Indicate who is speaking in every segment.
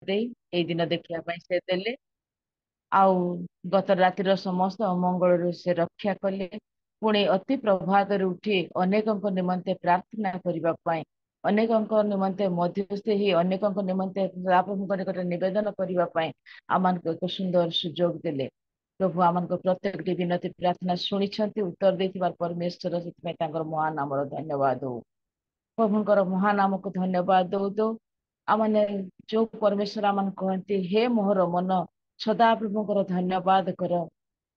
Speaker 1: ଦେଇ ଏଇ ଦିନ ଦେଖିବା ପାଇଁ ସେ ଦେଲେ। ଆଉ ଗତ ରାତିର ସମସ୍ତ ଅମଙ୍ଗଳରୁ ସେ ରକ୍ଷା କଲେ। ପୁଣି ଅତି ପ୍ରଭାତରେ ଉଠି ଅନେକଙ୍କ ନିମନ୍ତେ ପ୍ରାର୍ଥନା କରିବା ପାଇଁ, ଅନେକଙ୍କ ନିମନ୍ତେ ମଧ୍ୟସ୍ଥି ହେଇ ଅନେକଙ୍କ ନିମନ୍ତେ ପ୍ରଭୁଙ୍କ ନିକଟରେ ନିବେଦନ କରିବା ପାଇଁ ଆମମାନଙ୍କୁ ଏକ ସୁନ୍ଦର ସୁଯୋଗ ଦେଲେ। ପ୍ରଭୁ ଆମଙ୍କ ପ୍ରତ୍ୟେକଟି ବିନତି ପ୍ରାର୍ଥନା ଶୁଣିଛନ୍ତି, ଉତ୍ତର ଦେଇଥିବାର ପରମେଶ୍ୱର ସେଥିପାଇଁ ତାଙ୍କର ମହାନ ନାମର ଧନ୍ୟବାଦ ହଉ। ପ୍ରଭୁଙ୍କର ମହାନାମକୁ ଧନ୍ୟବାଦ ଦଉ ଦଉ ଆମମାନେ ଯୋଉ ପରମେଶ୍ୱର ଆମକୁ କହନ୍ତି, ହେ ମୋହର ମନ ସଦାପ୍ରଭୁଙ୍କର ଧନ୍ୟବାଦ କର,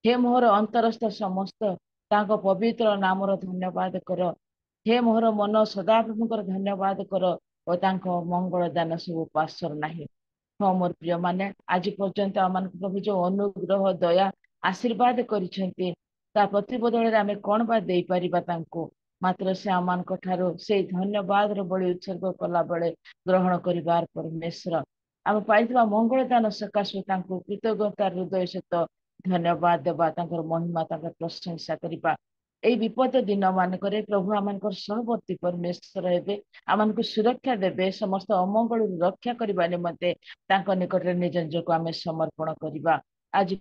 Speaker 1: ହେ ମୋହର ଅନ୍ତରସ୍ଥ ସମସ୍ତ ତାଙ୍କ ପବିତ୍ର ନାମର ଧନ୍ୟବାଦ କର, ହେ ମୋହର ମନ ସଦାପ୍ରଭୁଙ୍କର ଧନ୍ୟବାଦ କର ଓ ତାଙ୍କ ମଙ୍ଗଳ ଦାନ ସବୁ ପାର୍ଶ୍ୱର ନାହିଁ। ହଁ ମୋର ପ୍ରିୟ ମାନେ, ଆଜି ପର୍ଯ୍ୟନ୍ତ ଆମମାନଙ୍କୁ ପ୍ରଭୁ ଯୋଉ ଅନୁଗ୍ରହ ଦୟା ଆଶୀର୍ବାଦ କରିଛନ୍ତି, ତା ପ୍ରତିବଦଳରେ ଆମେ କଣ ବା ଦେଇପାରିବା ତାଙ୍କୁ? ମାତ୍ର ସେ ଆମମାନଙ୍କ ଠାରୁ ସେଇ ଧନ୍ୟବାଦର ବଳି ଉତ୍ସର୍ଗ କଲା ବେଳେ ଗ୍ରହଣ କରିବାର ପରମେଶ୍ୱର ଆମେ ପାଇଥିବା ମଙ୍ଗଳ ଦାନ ସକାଶେ ତାଙ୍କୁ କୃତଜ୍ଞତା ହୃଦୟ ସହିତ ଧନ୍ୟବାଦ ଦେବା, ତାଙ୍କର ମହିମା ତାଙ୍କର ପ୍ରଶଂସା କରିବା। ଏଇ ବିପଦ ଦିନ ମାନଙ୍କରେ ପ୍ରଭୁ ଆମଙ୍କର ସହବର୍ତ୍ତୀ ପରମେଶ୍ୱର ହେବେ, ଆମମାନଙ୍କୁ ସୁରକ୍ଷା ଦେବେ, ସମସ୍ତ ଅମଙ୍ଗଳରୁ ରକ୍ଷା କରିବା ନିମନ୍ତେ ତାଙ୍କ ନିକଟରେ ନିଜ ନିଜକୁ ଆମେ ସମର୍ପଣ କରିବା। ଆଜି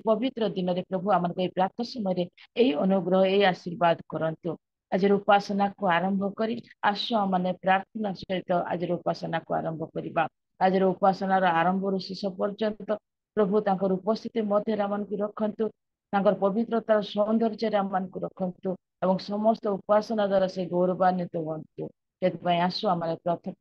Speaker 1: ପବିତ୍ର ଦିନରେ ପ୍ରଭୁ ଆମମାନଙ୍କୁ ଏଇ ପ୍ରାତଃ ସମୟରେ ଏଇ ଅନୁଗ୍ରହ ଏଇ ଆଶୀର୍ବାଦ କରନ୍ତୁ। ଆଜିର ଉପାସନାକୁ ଆରମ୍ଭ କରି ଆସୁ ମାନେ ପ୍ରାର୍ଥନା ସହିତ ଆଜିର ଉପାସନାକୁ ଆରମ୍ଭ କରିବା। ଆଜିର ଉପାସନାର ଆରମ୍ଭରୁ ଶେଷ ପର୍ଯ୍ୟନ୍ତ ପ୍ରଭୁ ତାଙ୍କର ଉପସ୍ଥିତି ମଧ୍ୟରେ ଆମମାନଙ୍କୁ ରଖନ୍ତୁ, ତାଙ୍କର ପବିତ୍ରତାର ସୌନ୍ଦର୍ଯ୍ୟରେ ଆମମାନଙ୍କୁ ରଖନ୍ତୁ ଏବଂ ସମସ୍ତ ଉପାସନା ଦ୍ୱାରା ସେ ଗୌରବାନ୍ୱିତ ହୁଅନ୍ତୁ। ସେଥିପାଇଁ ଆସୁ ଆମେ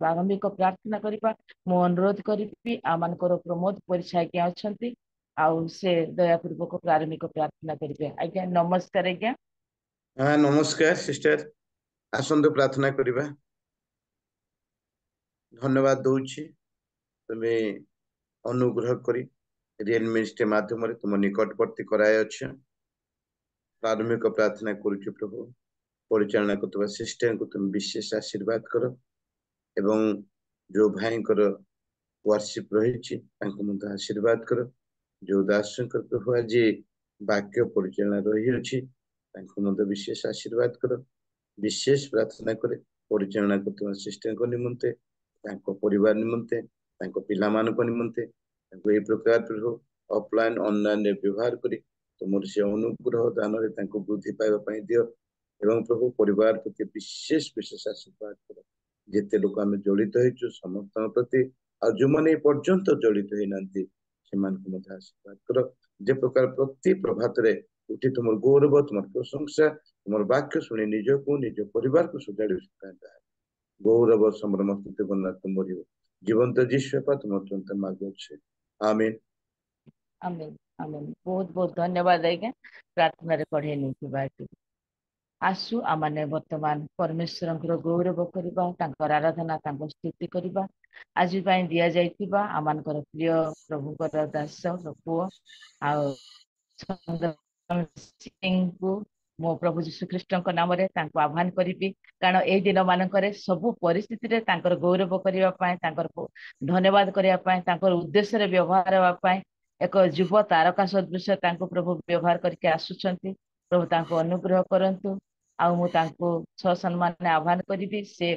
Speaker 1: ପ୍ରାରମ୍ଭିକ ପ୍ରାର୍ଥନା କରିବା। ମୁଁ ଅନୁରୋଧ କରିବି ଆମମାନଙ୍କର ପ୍ରମୋଦ ପରିଛା ଆଜ୍ଞା ଅଛନ୍ତି, ଆଉ ସେ ଦୟାପୂର୍ବକ ପ୍ରାରମ୍ଭିକ ପ୍ରାର୍ଥନା କରିବେ। ଆଜ୍ଞା ନମସ୍କାର। ଆଜ୍ଞା
Speaker 2: ନମସ୍କାର ସିଷ୍ଟର, ଆସନ୍ତୁ ପ୍ରାର୍ଥନା କରିବା। ଧନ୍ୟବାଦ ଦଉଛି ତୁମେ ଅନୁଗ୍ରହ କରି ରିଏଲ ମିନିଷ୍ଟ୍ରି ମାଧ୍ୟମରେ ତୁମ ନିକଟବର୍ତ୍ତୀ କରାଇଅଛ। ପ୍ରାରମ୍ଭିକ ପ୍ରାର୍ଥନା କରୁଛୁ ପ୍ରଭୁ, ପରିଚାଳନା କରୁଥିବା ସିଷ୍ଟରଙ୍କୁ ତୁମେ ବିଶେଷ ଆଶୀର୍ବାଦ କର ଏବଂ ଯୋଉ ଭାଇଙ୍କର ୱାର୍ସିପ ରହିଛି ତାଙ୍କୁ ମଧ୍ୟ ଆଶୀର୍ବାଦ କର। ଯୋଉ ଦାସଙ୍କର ପ୍ରଭୁ ଆଜି ବାକ୍ୟ ପରିଚାଳନା ରହିଅଛି ତାଙ୍କୁ ମଧ୍ୟ ବିଶେଷ ଆଶୀର୍ବାଦ କର। ବିଶେଷ ପ୍ରାର୍ଥନା କରେ ପରିଚାଳନା କରୁଥିବା ସିଷ୍ଟରଙ୍କ ନିମନ୍ତେ, ତାଙ୍କ ପରିବାର ନିମନ୍ତେ, ତାଙ୍କ ପିଲାମାନଙ୍କ ନିମନ୍ତେ ତାଙ୍କୁ ଏହି ପ୍ରକାର ପ୍ରଭୁ ଅଫଲାଇନ ଅନଲାଇନରେ ବ୍ୟବହାର କରି ତୁମର ସେ ଅନୁଗ୍ରହ ଦାନରେ ତାଙ୍କୁ ବୃଦ୍ଧି ପାଇବା ପାଇଁ ଦିଅ ଏବଂ ପ୍ରଭୁ ପରିବାର ପ୍ରତି ବିଶେଷ ବିଶେଷ ଆଶୀର୍ବାଦ କର। ଯେତେ ଲୋକ ଆମେ ଜଡ଼ିତ ହେଇଛୁ ସମସ୍ତଙ୍କ ପ୍ରତି, ଆଉ ଯୋଉମାନେ ଏ ପର୍ଯ୍ୟନ୍ତ ଜଡ଼ିତ ହେଇନାହାନ୍ତି ସେମାନଙ୍କୁ ମଧ୍ୟ ଆଶୀର୍ବାଦ କର। ଯେ ପ୍ରକାର ପ୍ରତି ପ୍ରଭାତରେ ଉଠି ତୁମର ଗୌରବ, ତୁମର ପ୍ରଶଂସା, ତୁମର ବାକ୍ୟ ଶୁଣି ନିଜକୁ ନିଜ ପରିବାରକୁ ସୁଧାରି ଗୌରବ ସମ୍ଭ୍ରମ ସ୍ତୁତି ବନ୍ଦନା ତୁମରି ଜୀବନ୍ତ ଯୀଶୁ ତୁମ ଅତ୍ୟନ୍ତ ମାଗୁଅଛେ, ଆମେନ୍।
Speaker 1: ଆମେନ୍ ଆମେନ୍। ବହୁତ ବହୁତ ଧନ୍ୟବାଦ ଆଜ୍ଞା ପ୍ରାର୍ଥନାରେ ପଢ଼େଇ ନେଇଥିବା। ଆସୁ ଆମମାନେ ବର୍ତ୍ତମାନ ପରମେଶ୍ୱରଙ୍କର ଗୌରବ କରିବା, ତାଙ୍କର ଆରାଧନା ତାଙ୍କ ସ୍ତୁତି କରିବା। ଆଜି ପାଇଁ ଦିଆଯାଇଥିବା ଆମମାନଙ୍କର ପ୍ରିୟ ପ୍ରଭୁଙ୍କର ଦାସ ପୁଅ ଆଉ ସିଂଙ୍କୁ ମୋ ପ୍ରଭୁ ଯୀଶୁଖ୍ରୀଷ୍ଟଙ୍କ ନାମରେ ତାଙ୍କୁ ଆହ୍ୱାନ କରିବି, କାରଣ ଏଇ ଦିନ ମାନଙ୍କରେ ସବୁ ପରିସ୍ଥିତିରେ ତାଙ୍କର ଗୌରବ କରିବା ପାଇଁ, ତାଙ୍କର ଧନ୍ୟବାଦ କରିବା ପାଇଁ, ତାଙ୍କର ଉଦ୍ଦେଶ୍ୟରେ ବ୍ୟବହାର ହେବା ପାଇଁ ଏକ ଯୁବ ତାରକା ସଦୃଶ ତାଙ୍କୁ ପ୍ରଭୁ ବ୍ୟବହାର କରିକି ଆସୁଛନ୍ତି। ପ୍ରଭୁ ତାଙ୍କୁ ଅନୁଗ୍ରହ କରନ୍ତୁ। ଆଉ ମୁଁ ତାଙ୍କୁ ସସମ୍ମାନରେ ଆହ୍ୱାନ କରିବି, ସେ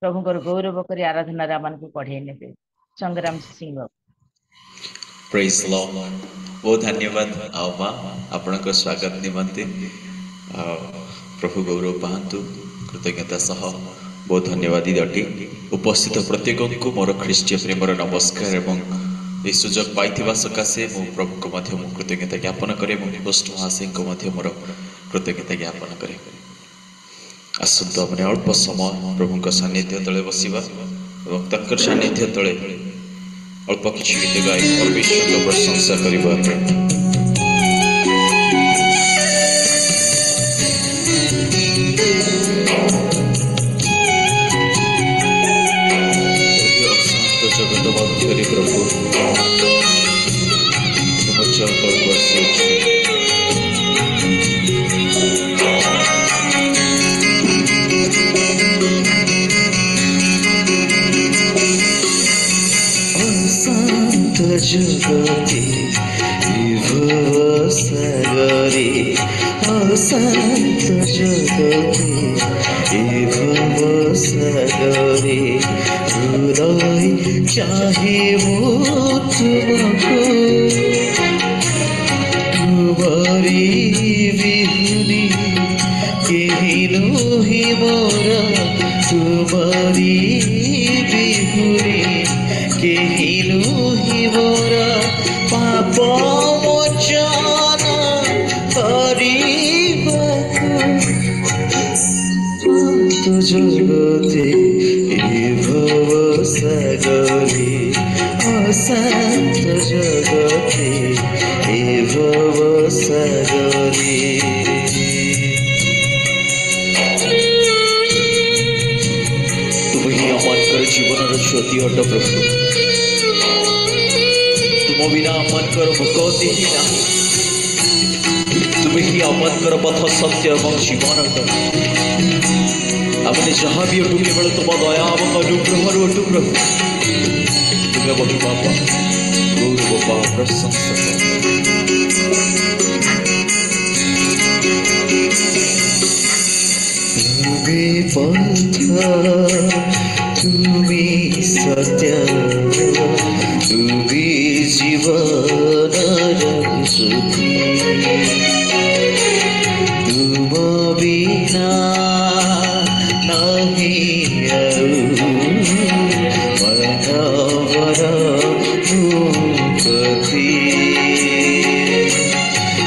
Speaker 1: ପ୍ରଭୁଙ୍କର ଗୌରବ କରି ଆରାଧନାରେ ଆମମାନଙ୍କୁ ପଢ଼େଇ ନେବେ। ସଂଗ୍ରାମ ସିଂହ।
Speaker 3: ପ୍ରେଜ୍ ଦ ଲର୍ଡ। ବହୁତ ଧନ୍ୟବାଦ ଆଉ ମା ଆପଣଙ୍କ ସ୍ୱାଗତ ନିମନ୍ତେ। ପ୍ରଭୁ ଗୌରବ ପାଆନ୍ତୁ। କୃତଜ୍ଞତା ସହ ବହୁତ ଧନ୍ୟବାଦ ଅଟେ। ଉପସ୍ଥିତ ପ୍ରତ୍ୟେକଙ୍କୁ ମୋର ଖ୍ରୀଷ୍ଟୀୟ ପ୍ରେମର ନମସ୍କାର ଏବଂ ଏହି ସୁଯୋଗ ପାଇଥିବା ସକାଶେ ମୁଁ ପ୍ରଭୁଙ୍କ ମଧ୍ୟ ମୁଁ କୃତଜ୍ଞତା ଜ୍ଞାପନ କରେ ଏବଂ ହୋଷ୍ଟ ମହାଶୟଙ୍କୁ ମଧ୍ୟ ମୋର କୃତଜ୍ଞତା ଜ୍ଞାପନ କରେ। ଆସନ୍ତୁ ଆମେ ଅଳ୍ପ ସମୟ ପ୍ରଭୁଙ୍କ ସାନ୍ନିଧ୍ୟ ତଳେ ବସିବା ଏବଂ ତାଙ୍କର ସାନ୍ନିଧ୍ୟ ତଳେ ଅଳ୍ପ କିଛି ଗୀତ ଗାଇ ପରମେଶ୍ୱରଙ୍କ ପ୍ରଶଂସା କରିବା। ଅଶାନ୍ତ ଜଗତ ମଧ୍ୟରେ ପ୍ରଭୁ ତୁମ ଚରଣକୁ ଆସିଅଛୁ।
Speaker 4: জগতে ভবসাগরে, অশান্ত জগতে ভবসাগরে हृदय चाहे वो तुमको तुम्हारी बिहुनी केही नोही मोरा तुम्हारी बिहुनी केही नोही मोरा पाप मोचन କରିବାକୁ तो जगते भव सागरे अशांत जगते भव सागरे तुम ही अमनकर जीवन ज्योति अट प्रभु तुम बिना अमनकर मुक्ति ही ना तुम ही अमनकर पथ सत्य और जीवन अट अपने जहाँ भी अटू केवल तुम दया और अनुग्रह अटू प्रभु तुम्हें वही बाबा गौरव पाप प्रशंसा तुम्हें पथ तुम्हें सत्य तुम्हें जीवन ज्योति तुम बिना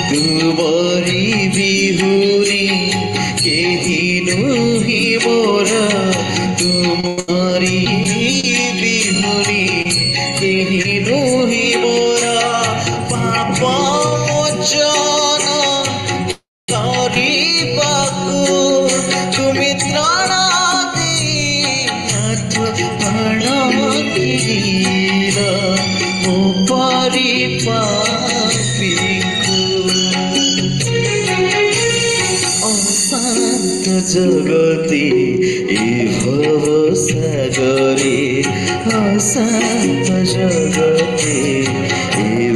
Speaker 4: तुम्हारी बिहुनी केही नोही मोरा तुम्हारी बिहुनी केही नोही मोरा पाप मोचन କରିବାକୁ तुमी त्राण देनाथ प्राण गिरा मो परि पापीको अशांत जगते भव सागरे अशांत जगते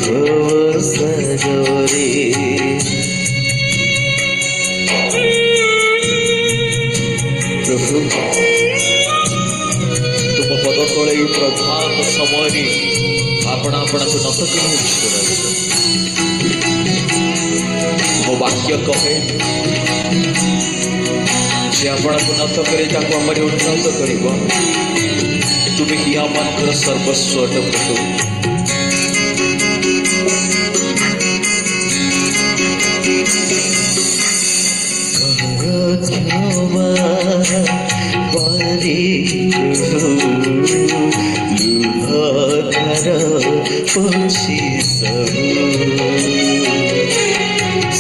Speaker 4: भव सागरे प्रभु तुम पद तले प्रभात समय आपण आपण को नत तुम वाक्य कहे जे आपण को नत करे उन्नत कर तुम ही आमर सर्वस्व अट प्रभु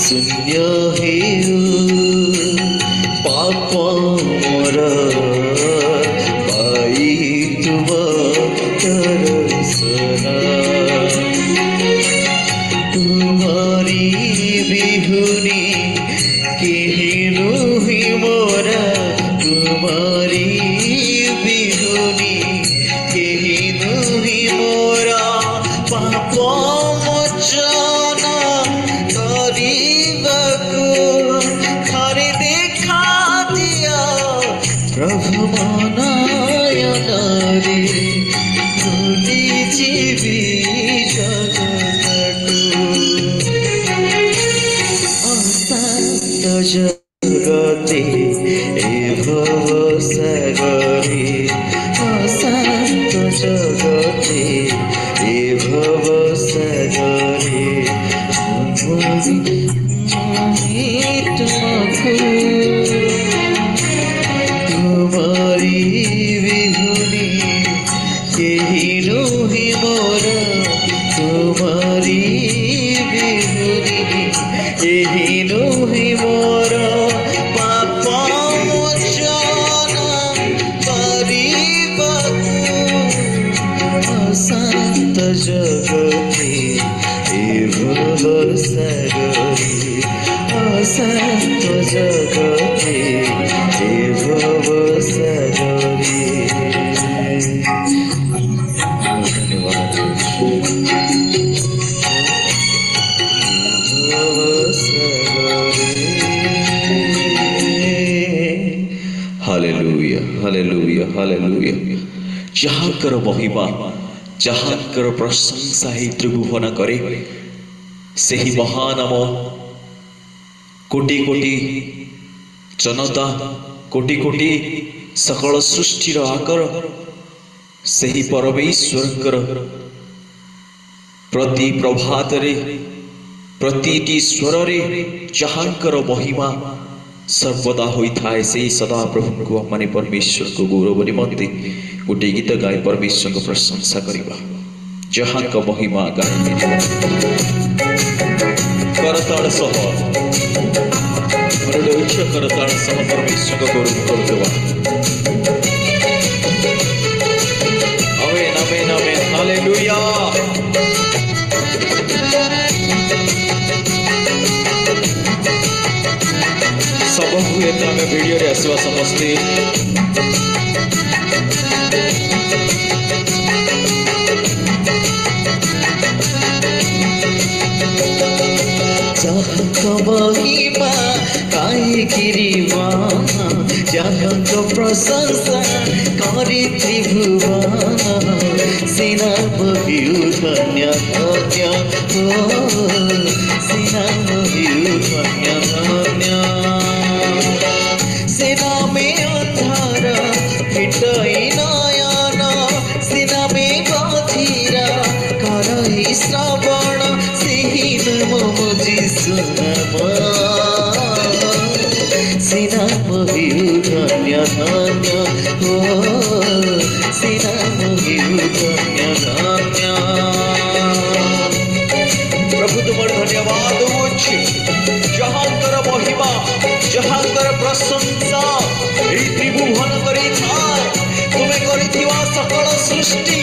Speaker 4: शून्य पाप मोर पाई तुम दर्शना तुम्हारी बिहुनी केही नोही मोरा तुम्हारी बिहुनी केही नोही मोरा पाप मोचन କରିବାକୁ ଥରେ ଦେଖା ଦିଅ प्रभु मनयनरे भूली जीवी जगतको अशांत जगते भव सागरे अशांत जगते भव सागरे तुम्हारी बिहुनी केही नोही मोरा तुम्हारी बिहुनी केही नोही मोरा पाप मोचन କରିବାକୁ अशांत जगते भव सागरे अशांत जगते भव सागरे धन्यवाद भव सागरे हालेलुया हालेलुया हालेलुया
Speaker 3: ଯାହାଙ୍କର ମହିମା ଯାହାଙ୍କର ପ୍ରଶଂସା ହେଇ ତ୍ରିଭୁବନ କରେ ସେହି ମହାନାମ କୋଟି କୋଟି ଜନତା କୋଟି କୋଟି सकल सृष्टिर आकर सही परमेश्वर प्रति प्रभात प्रतिटी स्वर जहांकर महिमा सर्वदा होता है से सदा प्रभु को माने परमेश्वर को गौरव निमंते गोटे गीत गाय परमेश्वर को प्रशंसा करवा जहां का महिमा गाय करताल सह करताल सह परमेश्वर को गौरव करवा हालेलुया सब हुए तो आम वीडियो रे आसवा समस्ते
Speaker 4: महिमा काहे गिरिवा जहां प्रशंसा करी त्रिभुवन सेना बहिउ धन्य धन्य सेना बहिउ धन्य धन्य सेना में अंधार हिटई नयन सेना में बधिरा करई श्रवण सेही नम जीसु नाम सेना बहिउ धन्य धन्य सेना बहिउ धन्य धन्य प्रभु तुम धन्यवाद जहांकर महिमा जहांकर प्रशंसा त्रिभुवन करी तुम्हें करिथिवा सकल सृष्टि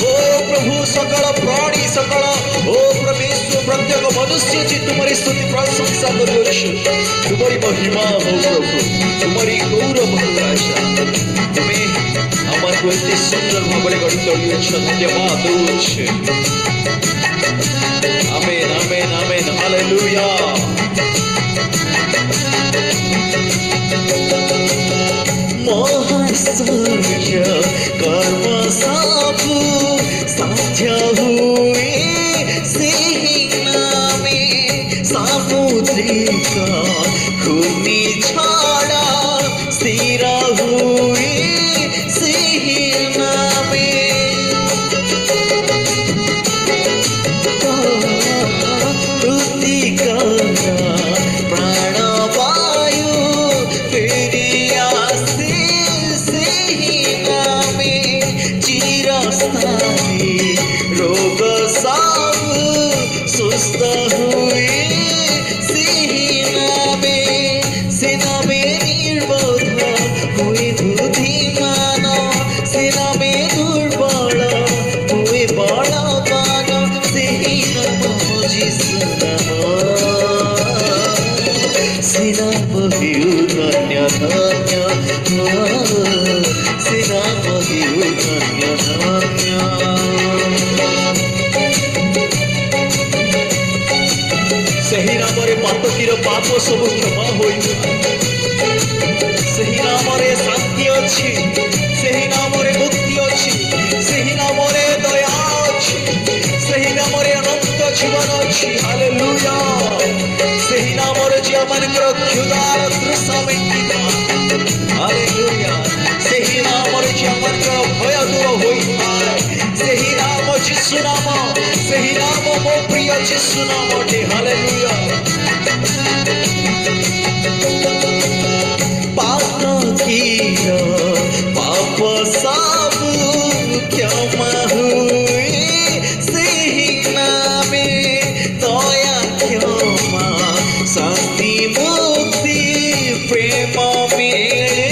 Speaker 4: ओ प्रभु सकल प्राणी सकल ओ परमेश्वर प्रत्येक मनुष्य जी तुम्हारी स्तुति प्रशंसा करुछि तुम्हारी महिमा हो प्रभु तुम्हारी गौरव हो राजा तुम्हें हमार को इतने सुंदर भाव गढ़ी तोलिछ धन्यवाद होछि आमेन आमेन आमेन हालेलुया महासूर्य कर्म सब साध्य हुए सेही नामे सामुद्रिक भूमि छाड़ा स्थिर हुए सेही नामे प्राण वायु फेरी रोग सब सुस्त हुए सेना में निर्बोध हुए बुद्धिमान सेना में दुर्बल हुए बलवान सेही नम जीसु नाम सेना बहिउ धन्य धन्य सेना बहिउ धन्य धन्य सही नाम पातकीर पाप सब क्षमा होई सही नाम शांति अच्छी सही नाम मुक्ति अच्छी सही नाम दया अच्छी सही नाम अनंत जीवन अच्छी हालेलुया सही नाम जे आमनकर क्षुधार तृष्णा मेंटिता हालेलुया सही नाम जे आमनकर भय दूर होई थाए सही नाम यीशु नाम सही नाम मो प्रिय यीशु नाम अटे हालेलुया पातकीर पाप सब क्षमा हुए सही नामे दया क्षमा शांति मुक्ति प्रेम मिले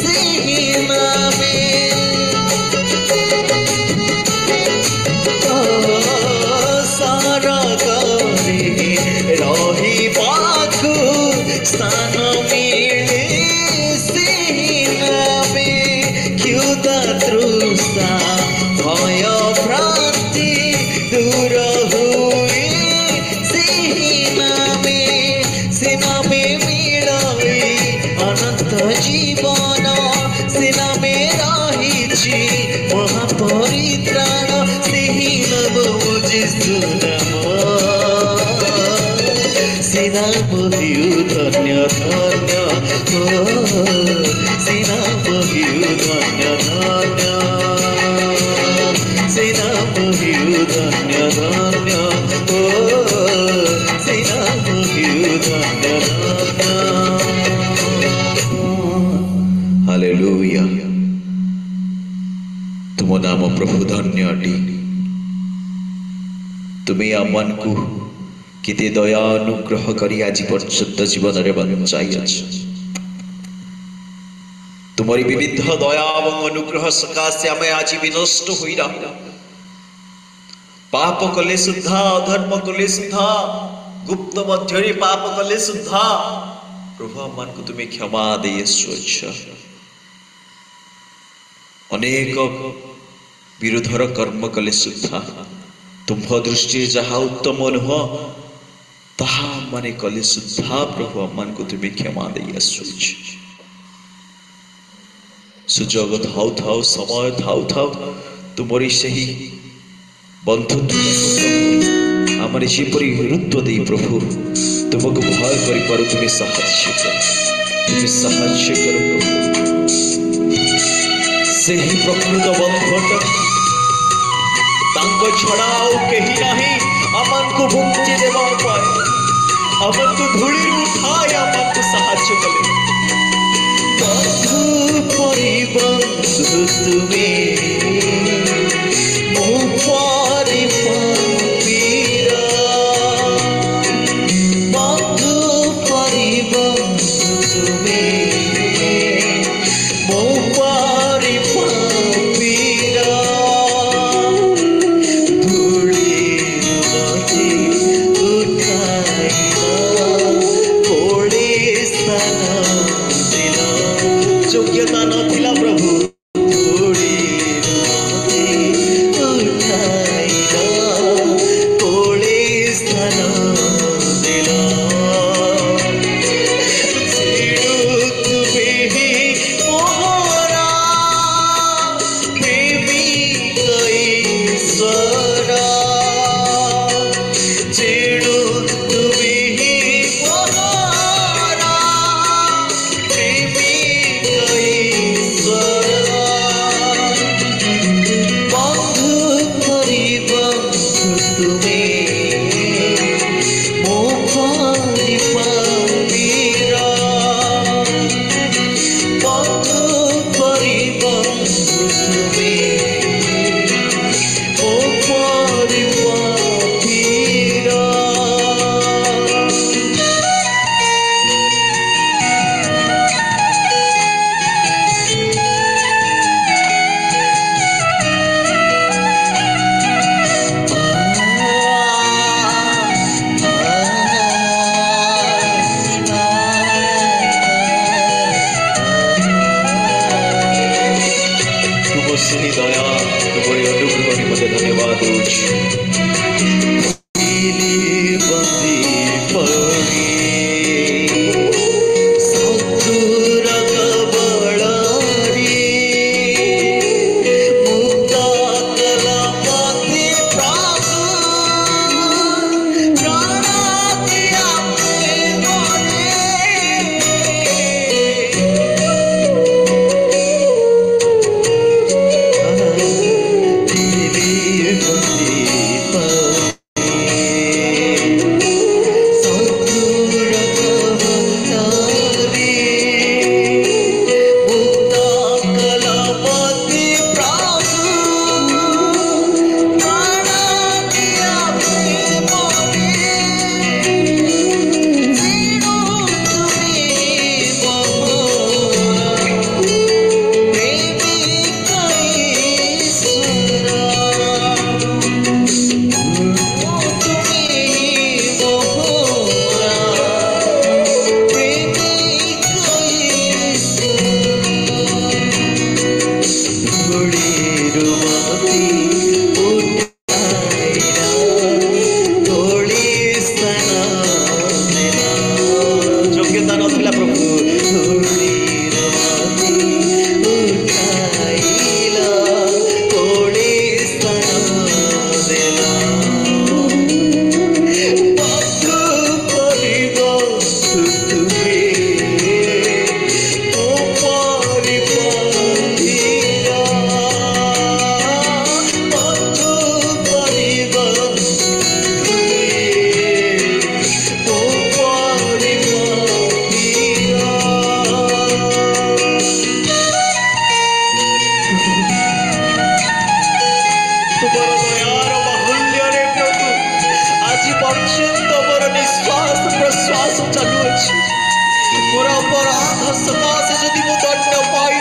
Speaker 4: सही नामे सारा करे रही पाखु स्थान मिले सही नामे क्षुधा तृष्णा भय भ्रांति दूर हुए सही नामे सेना में मिलई अनंत जीवन सेना में रही যিশু নাম সে নাম হিউ ধন্য ধন্য সে নাম হিউ ধন্য ধন্য সে নাম হিউ ধন্য ধন্য সে নাম হিউ ধন্য ধন্য। हालेलुया तुम नाम प्रभु धन्य अटी तुम्हें आमन को किते दया अनुग्रह करी आज पर्यंत जीवन रे बंचाई अछि तुम्हारी विविध दया एवं अनुग्रह सकाशे आम आज विनष्ट होई रहा पाप कले सुद्धा अधर्म कले सुद्धा गुप्त मध्य पाप कले सुद्धा प्रभु आमन को तुम्हें क्षमा दे अनेक विरोधर कर्म कले सुद्धा तुम दृष्टि जहा उत्तम नुह ताहा माने कले सुद्धा प्रभु आमन को तुम्हें क्षमा दे सुजोग थाउ थाउ समय थाउ थाउ तुमरी सही बंधुत्व आमरे जेपरी गुरुत्व दे प्रभु तुमको भय करि पारु तुम्हें साहाय्य करो से ही प्रकृत बंधुट तांको छड़ाओ कहीं नहीं अमन को मुक्ति देवा पाए अमन को धूली उठाए अमन को साहाय्य करे बंधु परिबंधु तुम्हें मो परिपीरा बंधु परिबंधु तुम्हें मो योग्यता नथिला प्रभु मोर अपराध सकाशे जदि मु दंड पाई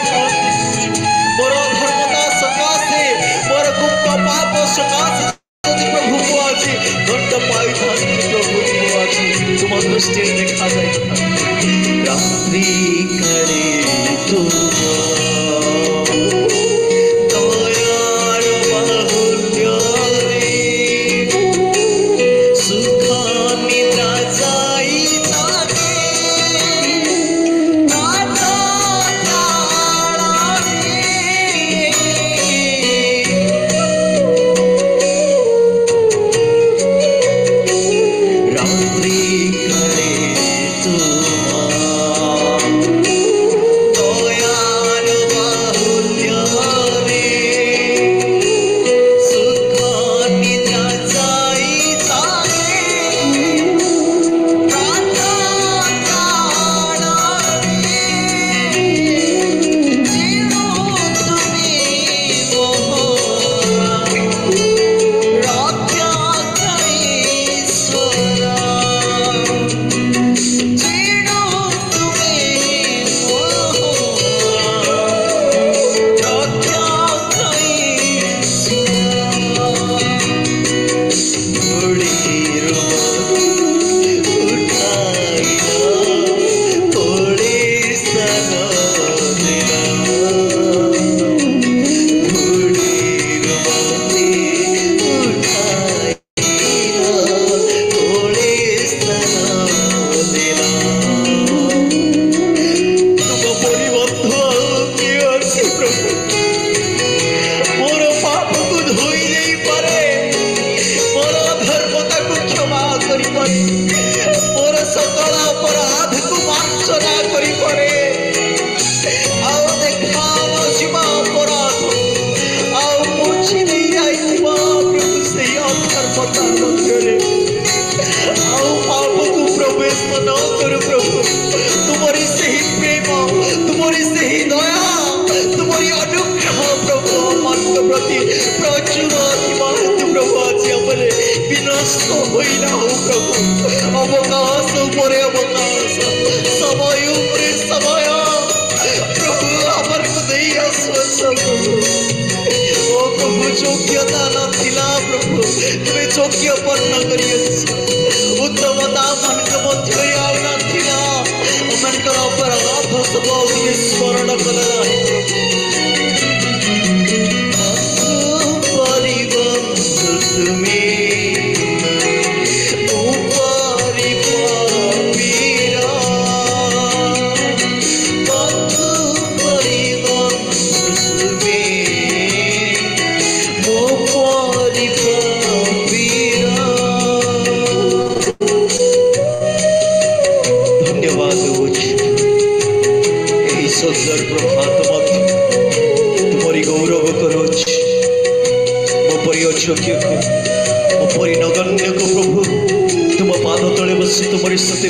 Speaker 4: मोर धर्मता सकाशे मोर गुप्त पाप सकाशे जदि प्रभु मु आज दंड पाई प्रभु मु आज तुम दृष्टि देखा जाए रात्रि करे तुम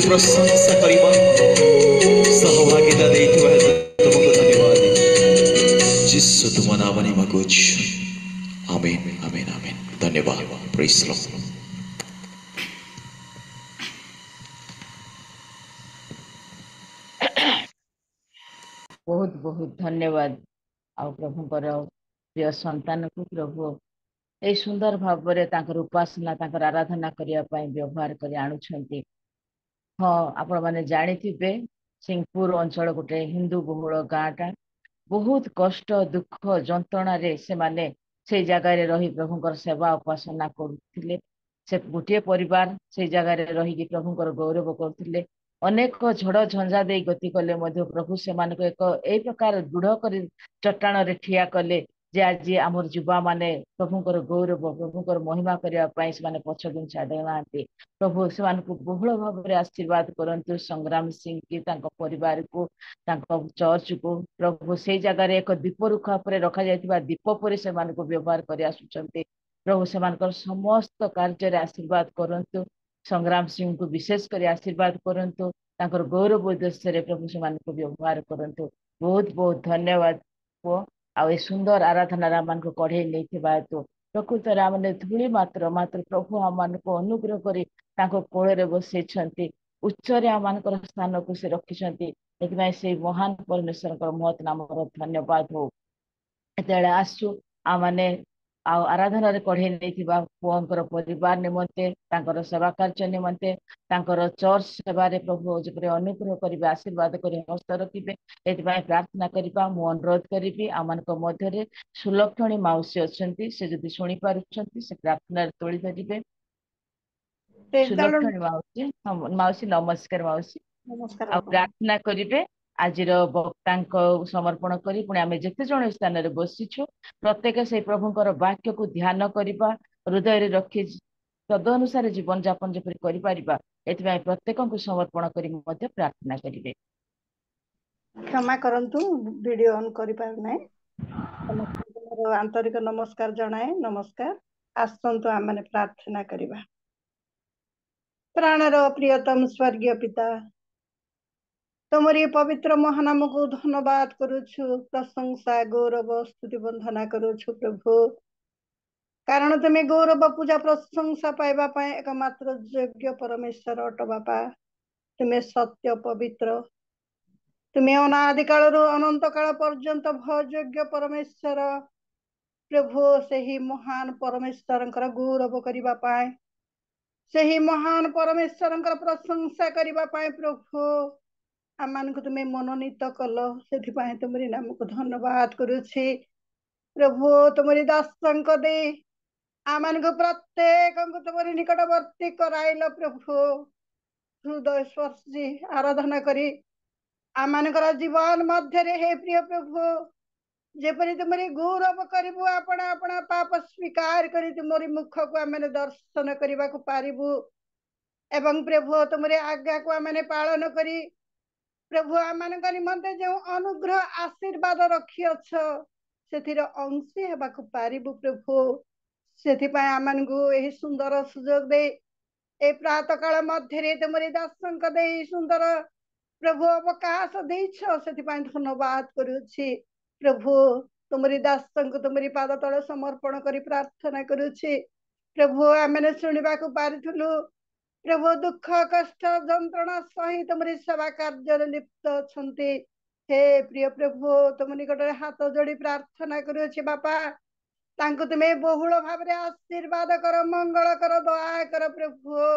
Speaker 4: प्रशंसा करवा सहभागिता तुमको धन्यवाद जिसु तुम नाम मागुच आमीन आमीन आमीन धन्यवाद प्रेज द लॉर्ड
Speaker 1: बहुत बहुत धन्यवाद आ प्रभुଙ୍କର प्रिय संतान को प्रभु ए सुंदर भाव में उपासना आराधना करने व्यवहार कर आणुछंती। हाँ आपण मैंने जानी सिंहपुर अंचल गोटे हिंदू बहुल गाँटा बहुत कष्ट दुख जंत्रणा से माने से जगार रही प्रभुंकर सेवा उपासना करुले से गोटे परिवार से जगार रही प्रभुंकर गौरव करते अनेक झड़ झंझा दे गति कले प्रभु से एक ए प्रकार दृढ़ कर चट्टाण रे ठिया कले जे आज आमर युवा माने प्रभुंकर गौरव प्रभुंकर महिमा करने से पछ छाड़ ना प्रभु से बहुल भाव में आशीर्वाद करंतु संग्राम सिंह की परिवार को चर्च को प्रभु से जगार एक दीप रुखा पर रखा जाइतिबा दीप पर से व्यवहार कर आसुचंते प्रभु से समस्त कार्य आशीर्वाद करंतु संग्राम सिंह को विशेष कर आशीर्वाद करंतु तांकर गौरव उद्देश्य रे प्रभु से व्यवहार करंतु बहुत बहुत धन्यवाद पुओ आ सुंदर आराधना मान को कढ़े नहीं हेतु प्रकृत मैंने धूली मात्र मात्र प्रभु आम को अनुग्रह कर कोल बसई उच्चरे आमनकर स्थान को से रखिछंती एथिबाई से महान परमेश्वर महत नाम धन्यवाद हो। एतेबेले आसु आमने आराधना रे कढ़े नहीं पुअंकर परिवार निमंते तांकर सेवा कार्य निमंते तांकर चर्च सेवा प्रभु जपरि अनुग्रह करिवे आशीर्वाद करि हस्त रखिबे एथिबाई प्रार्थना करिबा मु अनुरोध करिबी आमनक मध्यरे सुलक्षणी माउसी अछंती से जदि सुनि पारुछंती से प्रार्थना रे तोଳି धरिबे।
Speaker 5: Praise the Lord.
Speaker 1: सुलक्षणी माउसी माउसी नमस्कार माउसी
Speaker 5: नमस्कार
Speaker 1: आ
Speaker 5: बाबा।
Speaker 1: प्रार्थना करिबे आजिर वक्तांको समर्पण करी पुणी आमे जेते जण स्थान रे बसिछु प्रत्येक से प्रभुଙ୍କର वाक्य को ध्यान करिबा हृदय रे रखि तदनुसार जीवन यापन जेपरि करि परिबा एथिबाई प्रत्येकଙ୍କୁ समर्पण करी मध्ये प्रार्थना करिबे।
Speaker 5: क्षमा करंतु वीडियो ऑन करि पार नै समस्त आंतरिक नमस्कार जणाए। नमस्कार आसंतु आमने प्रार्थना करिबा। प्राणर प्रियतम स्वर्गीय पिता तमरी पवित्र महानाम को धन्यवाद करूछु प्रशंसा गौरव स्तुति वंदना करूछु प्रभु कारण तुम्हें गौरव पूजा प्रशंसा पाइबा पाए एकमात्र योग्य परमेश्वर अट बापा तुम्हें सत्य पवित्र तुम्हें अनादि काल अनंत काल पर्यंत भयोग्य परमेश्वर प्रभु से ही महान परमेश्वर गौरव करबा पाए से ही महान परमेश्वर प्रशंसा करबा पाए प्रभु आमान को तुम्हें मनोनीत कल से तुम्हारी नाम को धन्यवाद करुछि प्रभु तुम्हारी दासन को दे आमान को प्रत्येक को तुम्हारी निकटवर्ती कराइल प्रभु हृदय स्पर्शी आराधना करी आमान जीवन मध्य हे प्रिय प्रभु जेपरी तुम्हारी गौरव करिबु अपना अपना पाप स्वीकार करी तुम्हारी मुख को आम दर्शन करने को पारिबु एवं प्रभु तुम्हारी आज्ञा को आम पालन करी प्रभु आम निमंते जो अनुग्रह आशीर्वाद रखी अछ से अंशी हेबाकु पारिबु प्रभु से आम को यही सुंदर सुजोग दे ए प्रातः काल मध्य तुम्हारी दासंक दे सुंदर प्रभु अवकाश देछ से धन्यवाद करुछि प्रभु तुम्हारी दासंक तुम्हारी पाद तले समर्पण करी प्रार्थना करुछि प्रभु आमने शुणा को पारिथुलु प्रभु दुख कष्ट जंत्रणा सही तुम्हारी सेवा कार्य लिप्त छंती हे प्रिय प्रभु तुम निकट हाथ जोड़ी प्रार्थना करुछि बापा तांको तुम्हें बहुल भाव में आशीर्वाद कर मंगल कर दया कर प्रभु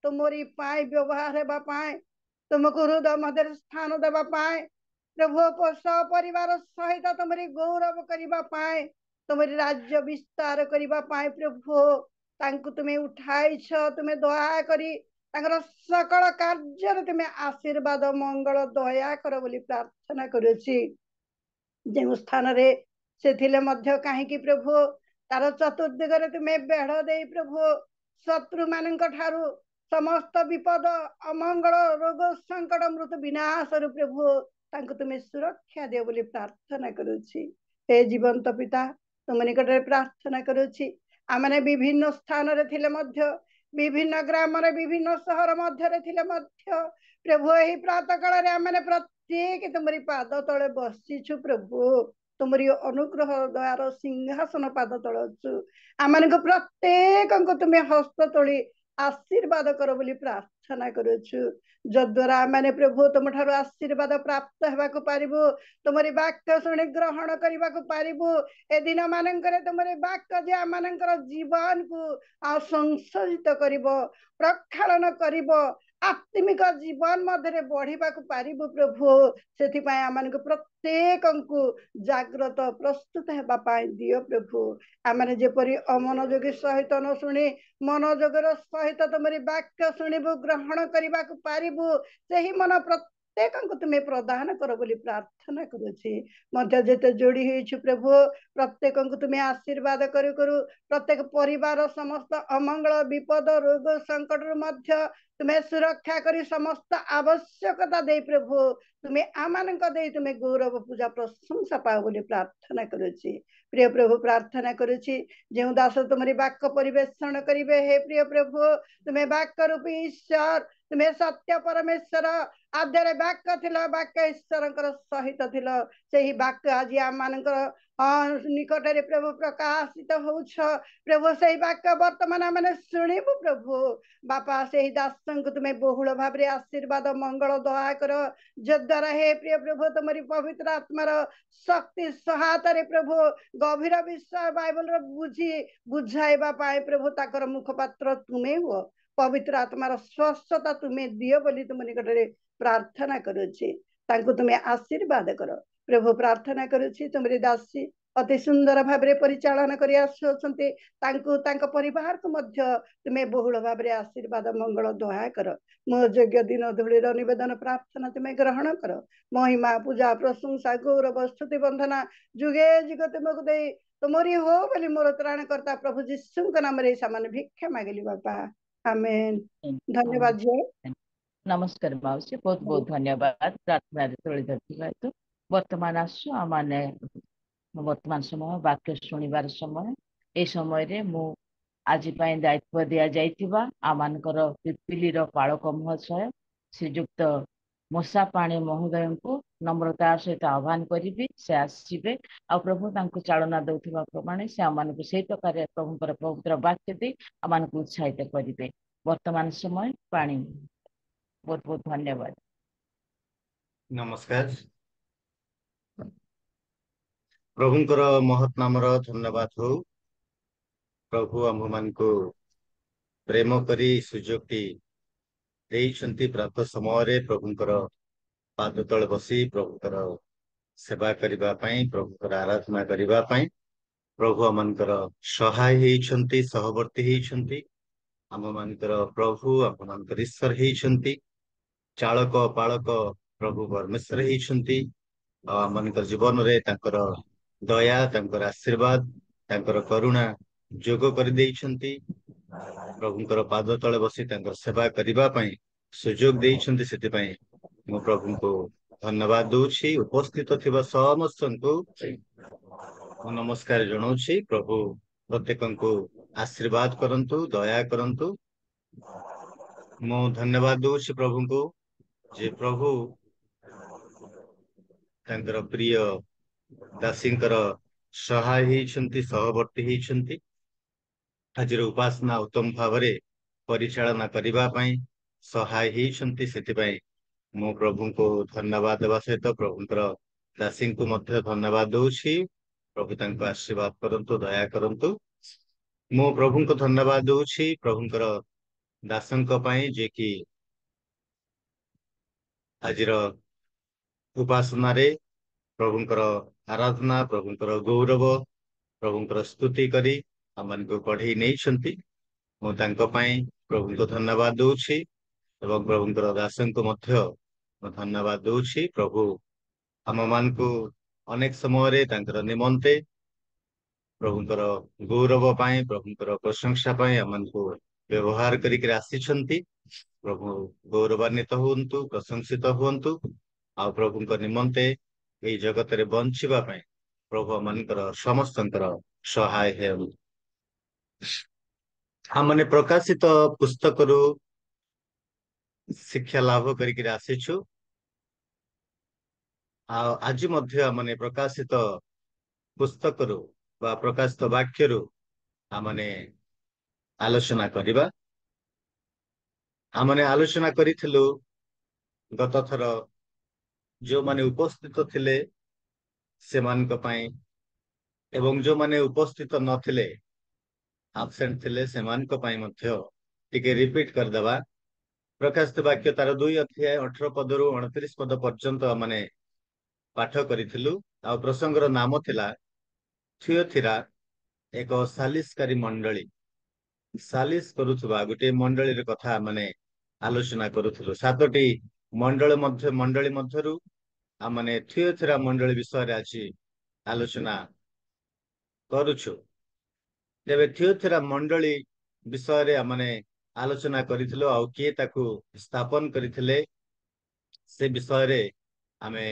Speaker 5: तुमरी पाए व्यवहार हेबा पाए तुमको हृदय मध्य स्थान देवा पाए प्रभु परिवार सहित तुम्हारी गौरव करबा पाए तुम्हारी राज्य विस्तार करबा पाए प्रभु तांको तुम्हें उठाइछ तुम्हें दया करी सकल कार्य तुम्हें आशीर्वाद मंगल दया कर बोली प्रार्थना करुछि जो स्थान रे से थिले मध्य कहीं प्रभु तार चतुर्दिगरे तुम्हें बेढ़ दे प्रभु शत्रु मान समस्त विपद अमंगल रोग संकट मृत्यु विनाश प्रभु तांको तुम्हें सुरक्षा दे बोली प्रार्थना करुछि हे जीवंत पिता तुम निकट प्रार्थना करुछि आमने विभिन्न स्थान रे थिले मध्य विभिन्न ग्राम रे विभिन्न शहर मध्य रे थिले मध्य प्रभु यही प्रातः काल रे आमने प्रत्येक तुम्हारी पाद तले बसिछु प्रभु तुम्हारी अनुग्रह द्वार सिंहासन पाद तले अछु आमन को प्रत्येक को तुम्हें हस्त तोली आशीर्वाद कर बोली प्रार्थना करुछु जद्वारा मैंने प्रभु तुम ठार आशीर्वाद प्राप्त होगा पारिबु तुम्हारी वाक्य शुणी ग्रहण करने को पारिबु ए दिन मानकर तुम्हारी वाक्य जे आम जीवन को संशोधित करिबो प्रक्षालन करिबो आत्मिक जीवन मध्य बढ़ा पारिबु प्रभु से आम प्रत्येक को जाग्रत प्रस्तुत होगा दियो प्रभु आम जेपरी अमनोयोगी सहित न शुणी मनोजोगर सहित तुम्हारी वाक्य शुणबु ग्रहण करने को पारिबु से मन प्रत्येक को तुम्हें प्रदान कर बोली प्रार्थना करुछि मध्य जेते जोड़ी होइछु प्रभु प्रत्येक को तुम्हें आशीर्वाद करू करू प्रत्येक परिवार समस्त अमंगल विपद रोग संकट मध्य तुम्हें सुरक्षा करी समस्त आवश्यकता दे प्रभु तुम्हें आमान दे तुम्हें गौरव पूजा प्रशंसा पाओ बोली प्रार्थना करुछि प्रिय प्रभु प्रार्थना करुछि जो दास तुम्हारी वाक्य परिवेषण करिवे हे प्रिय प्रभु तुम्हें वाक्य रूपी ईश्वर तुम्हें सत्य परमेश्वर आद्य वाक्य थिल वाक्य ईश्वर सहित थिल से ही वाक्य आज आम ନିକଟରେ ପ୍ରଭୁ ପ୍ରକାଶିତ ହଉଛ ପ୍ରଭୁ। ସେଇ ବାକ୍ୟ ବର୍ତ୍ତମାନ ଆମେ ଶୁଣିବୁ ପ୍ରଭୁ। ବାପା ସେହି ଦାସଙ୍କୁ ତୁମେ ବହୁଳ ଭାବରେ ଆଶୀର୍ବାଦ ମଙ୍ଗଳ ଦୟା କର, ଯଦ୍ୱାରା ହେ ପ୍ରିୟ ପ୍ରଭୁ ତୁମରି ପବିତ୍ର ଆତ୍ମାର ଶକ୍ତି ସହାୟତାରେ ପ୍ରଭୁ ଗଭୀର ବିଷୟ ବାଇବଲର ବୁଝାଇବା ପାଇଁ ପ୍ରଭୁ ତାଙ୍କର ମୁଖପାତ୍ର ତୁମେ ହୁଅ। ପବିତ୍ର ଆତ୍ମାର ସ୍ୱଚ୍ଛତା ତୁମେ ଦିଅ ବୋଲି ତୁମ ନିକଟରେ ପ୍ରାର୍ଥନା କରୁଛି। ତାଙ୍କୁ ତୁମେ ଆଶୀର୍ବାଦ କର ପ୍ରଭୁ। ପ୍ରାର୍ଥନା କରୁଛି ତୁମରି ଦାସୀ ଅତି ସୁନ୍ଦର ଭାବରେ ପରିଚାଳନା କରି ଆସୁଛନ୍ତି, ତାଙ୍କୁ ତାଙ୍କ ପରିବାରକୁ ମଧ୍ୟ ତୁମେ ବହୁଳ ଭାବରେ ଆଶୀର୍ବାଦ ମଙ୍ଗଳ ଦୟା କର। ମୋ ଯୋଗ୍ୟ ଦିନ ଧୂଳିର ନିବେଦନ ପ୍ରାର୍ଥନା ତୁମେ ଗ୍ରହଣ କର। ମହିମା ପୂଜା ପ୍ରଶଂସା ଗୌରବ ସ୍ତୁତି ବନ୍ଦନା ଯୁଗେ ଯୁଗ ତୁମକୁ ଦେଇ ତୁମରି ହୋ ବୋଲି ମୋର ତ୍ରାଣକର୍ତ୍ତା ପ୍ରଭୁ ଯୀଶୁଙ୍କ ନାମରେ ସାମାନ୍ୟ ଭିକ୍ଷା ମାଗିଲି ବାପା, ଆମେନ୍। ଧନ୍ୟବାଦ ଝିଅ।
Speaker 1: ନମସ୍କାର ମାଉସୀ, ବହୁତ ବହୁତ ଧନ୍ୟବାଦ ପ୍ରାର୍ଥନାରେ ତୋଳି ଧରିଥିବା ହେତୁ। ବର୍ତ୍ତମାନ ଆସୁ ଆମମାନେ ବର୍ତ୍ତମାନ ସମୟ ବାକ୍ୟ ଶୁଣିବାର ସମୟ। ଏ ସମୟରେ ମୁଁ ଆଜି ପାଇଁ ଦାୟିତ୍ୱ ଦିଆଯାଇଥିବା ଆମମାନଙ୍କର ପିପିଲିର ପାଳକ ମହାଶୟ ଶ୍ରୀଯୁକ୍ତ ମୂଷା ପାଣି ମହୋଦୟଙ୍କୁ ନମ୍ରତାର ସହିତ ଆହ୍ୱାନ କରିବି। ସେ ଆସିବେ ଆଉ ପ୍ରଭୁ ତାଙ୍କୁ ଚାଳନା ଦେଉଥିବା ପ୍ରମାଣେ ସେ ଆମମାନଙ୍କୁ ସେଇ ପ୍ରକାର ପ୍ରଭୁଙ୍କର ପବିତ୍ର ବାକ୍ୟ ଦେଇ ଆମମାନଙ୍କୁ ଉତ୍ସାହିତ କରିବେ। ବର୍ତ୍ତମାନ ସମୟ ପାଣି। ବହୁତ ବହୁତ ଧନ୍ୟବାଦ।
Speaker 6: ନମସ୍କାର। ପ୍ରଭୁଙ୍କର ମହତ୍ ନାମର ଧନ୍ୟବାଦ ହଉ। ପ୍ରଭୁ ଆମ୍ଭମାନଙ୍କୁ ପ୍ରେମ କରି ସୁଯୋଗଟି ଦେଇଛନ୍ତି ପ୍ରାତଃ ସମୟରେ ପ୍ରଭୁଙ୍କର ପାଦ ତଳେ ବସି ପ୍ରଭୁଙ୍କର ସେବା କରିବା ପାଇଁ, ପ୍ରଭୁଙ୍କର ଆରାଧନା କରିବା ପାଇଁ। ପ୍ରଭୁ ଆମମାନଙ୍କର ସହାୟ ହେଇଛନ୍ତି, ସହବର୍ତ୍ତୀ ହେଇଛନ୍ତି। ଆମମାନଙ୍କର ପ୍ରଭୁ ଆମମାନଙ୍କର ଈଶ୍ୱର ହେଇଛନ୍ତି। ଚାଳକ ପାଳକ ପ୍ରଭୁ ପରମେଶ୍ୱର ହେଇଛନ୍ତି। ଆଉ ଆମମାନଙ୍କର ଜୀବନରେ ତାଙ୍କର ଦୟା, ତାଙ୍କର ଆଶୀର୍ବାଦ, ତାଙ୍କର କରୁଣା ଯୋଗ କରିଦେଇଛନ୍ତି। ପ୍ରଭୁଙ୍କର ପାଦ ତଳେ ବସି ତାଙ୍କର ସେବା କରିବା ପାଇଁ ସୁଯୋଗ ଦେଇଛନ୍ତି। ସେଥିପାଇଁ ମୁଁ ପ୍ରଭୁଙ୍କୁ ଧନ୍ୟବାଦ ଦଉଛି। ଉପସ୍ଥିତ ଥିବା ସମସ୍ତଙ୍କୁ ମୁଁ ନମସ୍କାର ଜଣାଉଛି। ପ୍ରଭୁ ପ୍ରତ୍ୟେକଙ୍କୁ ଆଶୀର୍ବାଦ କରନ୍ତୁ, ଦୟା କରନ୍ତୁ। ମୁଁ ଧନ୍ୟବାଦ ଦଉଛି ପ୍ରଭୁଙ୍କୁ ଯେ ପ୍ରଭୁ ତାଙ୍କର ପ୍ରିୟ ଦାସୀଙ୍କର ସହାୟ ହେଇଛନ୍ତି, ସହବର୍ତ୍ତୀ ହେଇଛନ୍ତି। ଆଜିର ଉପାସନା ଉତ୍ତମ ଭାବରେ ପରିଚାଳନା କରିବା ପାଇଁ ସହାୟ ହେଇଛନ୍ତି। ସେଥିପାଇଁ ମୁଁ ପ୍ରଭୁଙ୍କୁ ଧନ୍ୟବାଦ ଦେବା ସହିତ ପ୍ରଭୁଙ୍କର ଦାସୀଙ୍କୁ ମଧ୍ୟ ଧନ୍ୟବାଦ ଦଉଛି। ପ୍ରଭୁ ତାଙ୍କୁ ଆଶୀର୍ବାଦ କରନ୍ତୁ, ଦୟା କରନ୍ତୁ। ମୁଁ ପ୍ରଭୁଙ୍କୁ ଧନ୍ୟବାଦ ଦଉଛି ପ୍ରଭୁଙ୍କର ଦାସଙ୍କ ପାଇଁ, ଯେ କି ଆଜିର ଉପାସନାରେ ପ୍ରଭୁଙ୍କର ଆରାଧନା, ପ୍ରଭୁଙ୍କର ଗୌରବ, ପ୍ରଭୁଙ୍କର ସ୍ତୁତି କରି ଆମମାନଙ୍କୁ କଢେଇ ନେଇଛନ୍ତି। ମୁଁ ତାଙ୍କ ପାଇଁ ପ୍ରଭୁଙ୍କୁ ଧନ୍ୟବାଦ ଦଉଛି ଏବଂ ପ୍ରଭୁଙ୍କର ଦାସଙ୍କୁ ମଧ୍ୟ ମୁଁ ଧନ୍ୟବାଦ ଦଉଛି। ପ୍ରଭୁ ଆମମାନଙ୍କୁ ଅନେକ ସମୟରେ ତାଙ୍କର ନିମନ୍ତେ ପ୍ରଭୁଙ୍କର ଗୌରବ ପାଇଁ, ପ୍ରଭୁଙ୍କର ପ୍ରଶଂସା ପାଇଁ ଆମମାନଙ୍କୁ ବ୍ୟବହାର କରିକି ଆସିଛନ୍ତି। ପ୍ରଭୁ ଗୌରବାନ୍ୱିତ ହୁଅନ୍ତୁ, ପ୍ରଶଂସିତ ହୁଅନ୍ତୁ। ଆଉ ପ୍ରଭୁଙ୍କ ନିମନ୍ତେ ଏଇ ଜଗତରେ ବଞ୍ଚିବା ପାଇଁ ପ୍ରଭୁ ମାନଙ୍କର ସମସ୍ତଙ୍କର ସହାୟ ହେଉ। ଆମମାନେ ପ୍ରକାଶିତ ପୁସ୍ତକରୁ ଶିକ୍ଷା ଲାଭ କରିକି ଆସିଛୁ। ଆଉ ଆଜି ମଧ୍ୟ ଆମମାନେ ପ୍ରକାଶିତ ପୁସ୍ତକରୁ ବା ପ୍ରକାଶିତ ବାକ୍ୟରୁ ଆମମାନେ ଆଲୋଚନା କରିବା। ଆମମାନେ ଆଲୋଚନା କରିଥିଲୁ ଗତ ଥର ଯୋଉମାନେ ଉପସ୍ଥିତ ଥିଲେ ସେମାନଙ୍କ ପାଇଁ, ଏବଂ ଯୋଉମାନେ ଉପସ୍ଥିତ ନଥିଲେ, ଆବସେଣ୍ଟ ଥିଲେ, ସେମାନଙ୍କ ପାଇଁ ମଧ୍ୟ ଟିକେ ରିପିଟ କରିଦେବା। ପ୍ରକାଶିତ ବାକ୍ୟ ତାର 2 ଅଧ୍ୟାୟ 18 ପଦରୁ 29 ପଦ ପର୍ଯ୍ୟନ୍ତ ଆମମାନେ ପାଠ କରିଥିଲୁ। ଆଉ ପ୍ରସଙ୍ଗର ନାମ ଥିଲା ଥିଓଥିରା, ଏକ ସାଲିସକାରୀ ମଣ୍ଡଳୀ। ସାଲିସ କରୁଥିବା ଗୋଟିଏ ମଣ୍ଡଳୀର କଥା ମାନେ ଆଲୋଚନା କରୁଥିଲୁ। 7ଟି ମଣ୍ଡଳୀ ମଧ୍ୟରୁ ଆମମାନେ ଥିଓଥିରା ମଣ୍ଡଳୀ ବିଷୟରେ ଆଜି ଆଲୋଚନା କରୁଛୁ। ତେବେ ଥିଓଥିରା ମଣ୍ଡଳୀ ବିଷୟରେ ଆମମାନେ ଆଲୋଚନା କରିଥିଲୁ, ଆଉ କିଏ ତାକୁ ସ୍ଥାପନ କରିଥିଲେ ସେ ବିଷୟରେ ଆମେ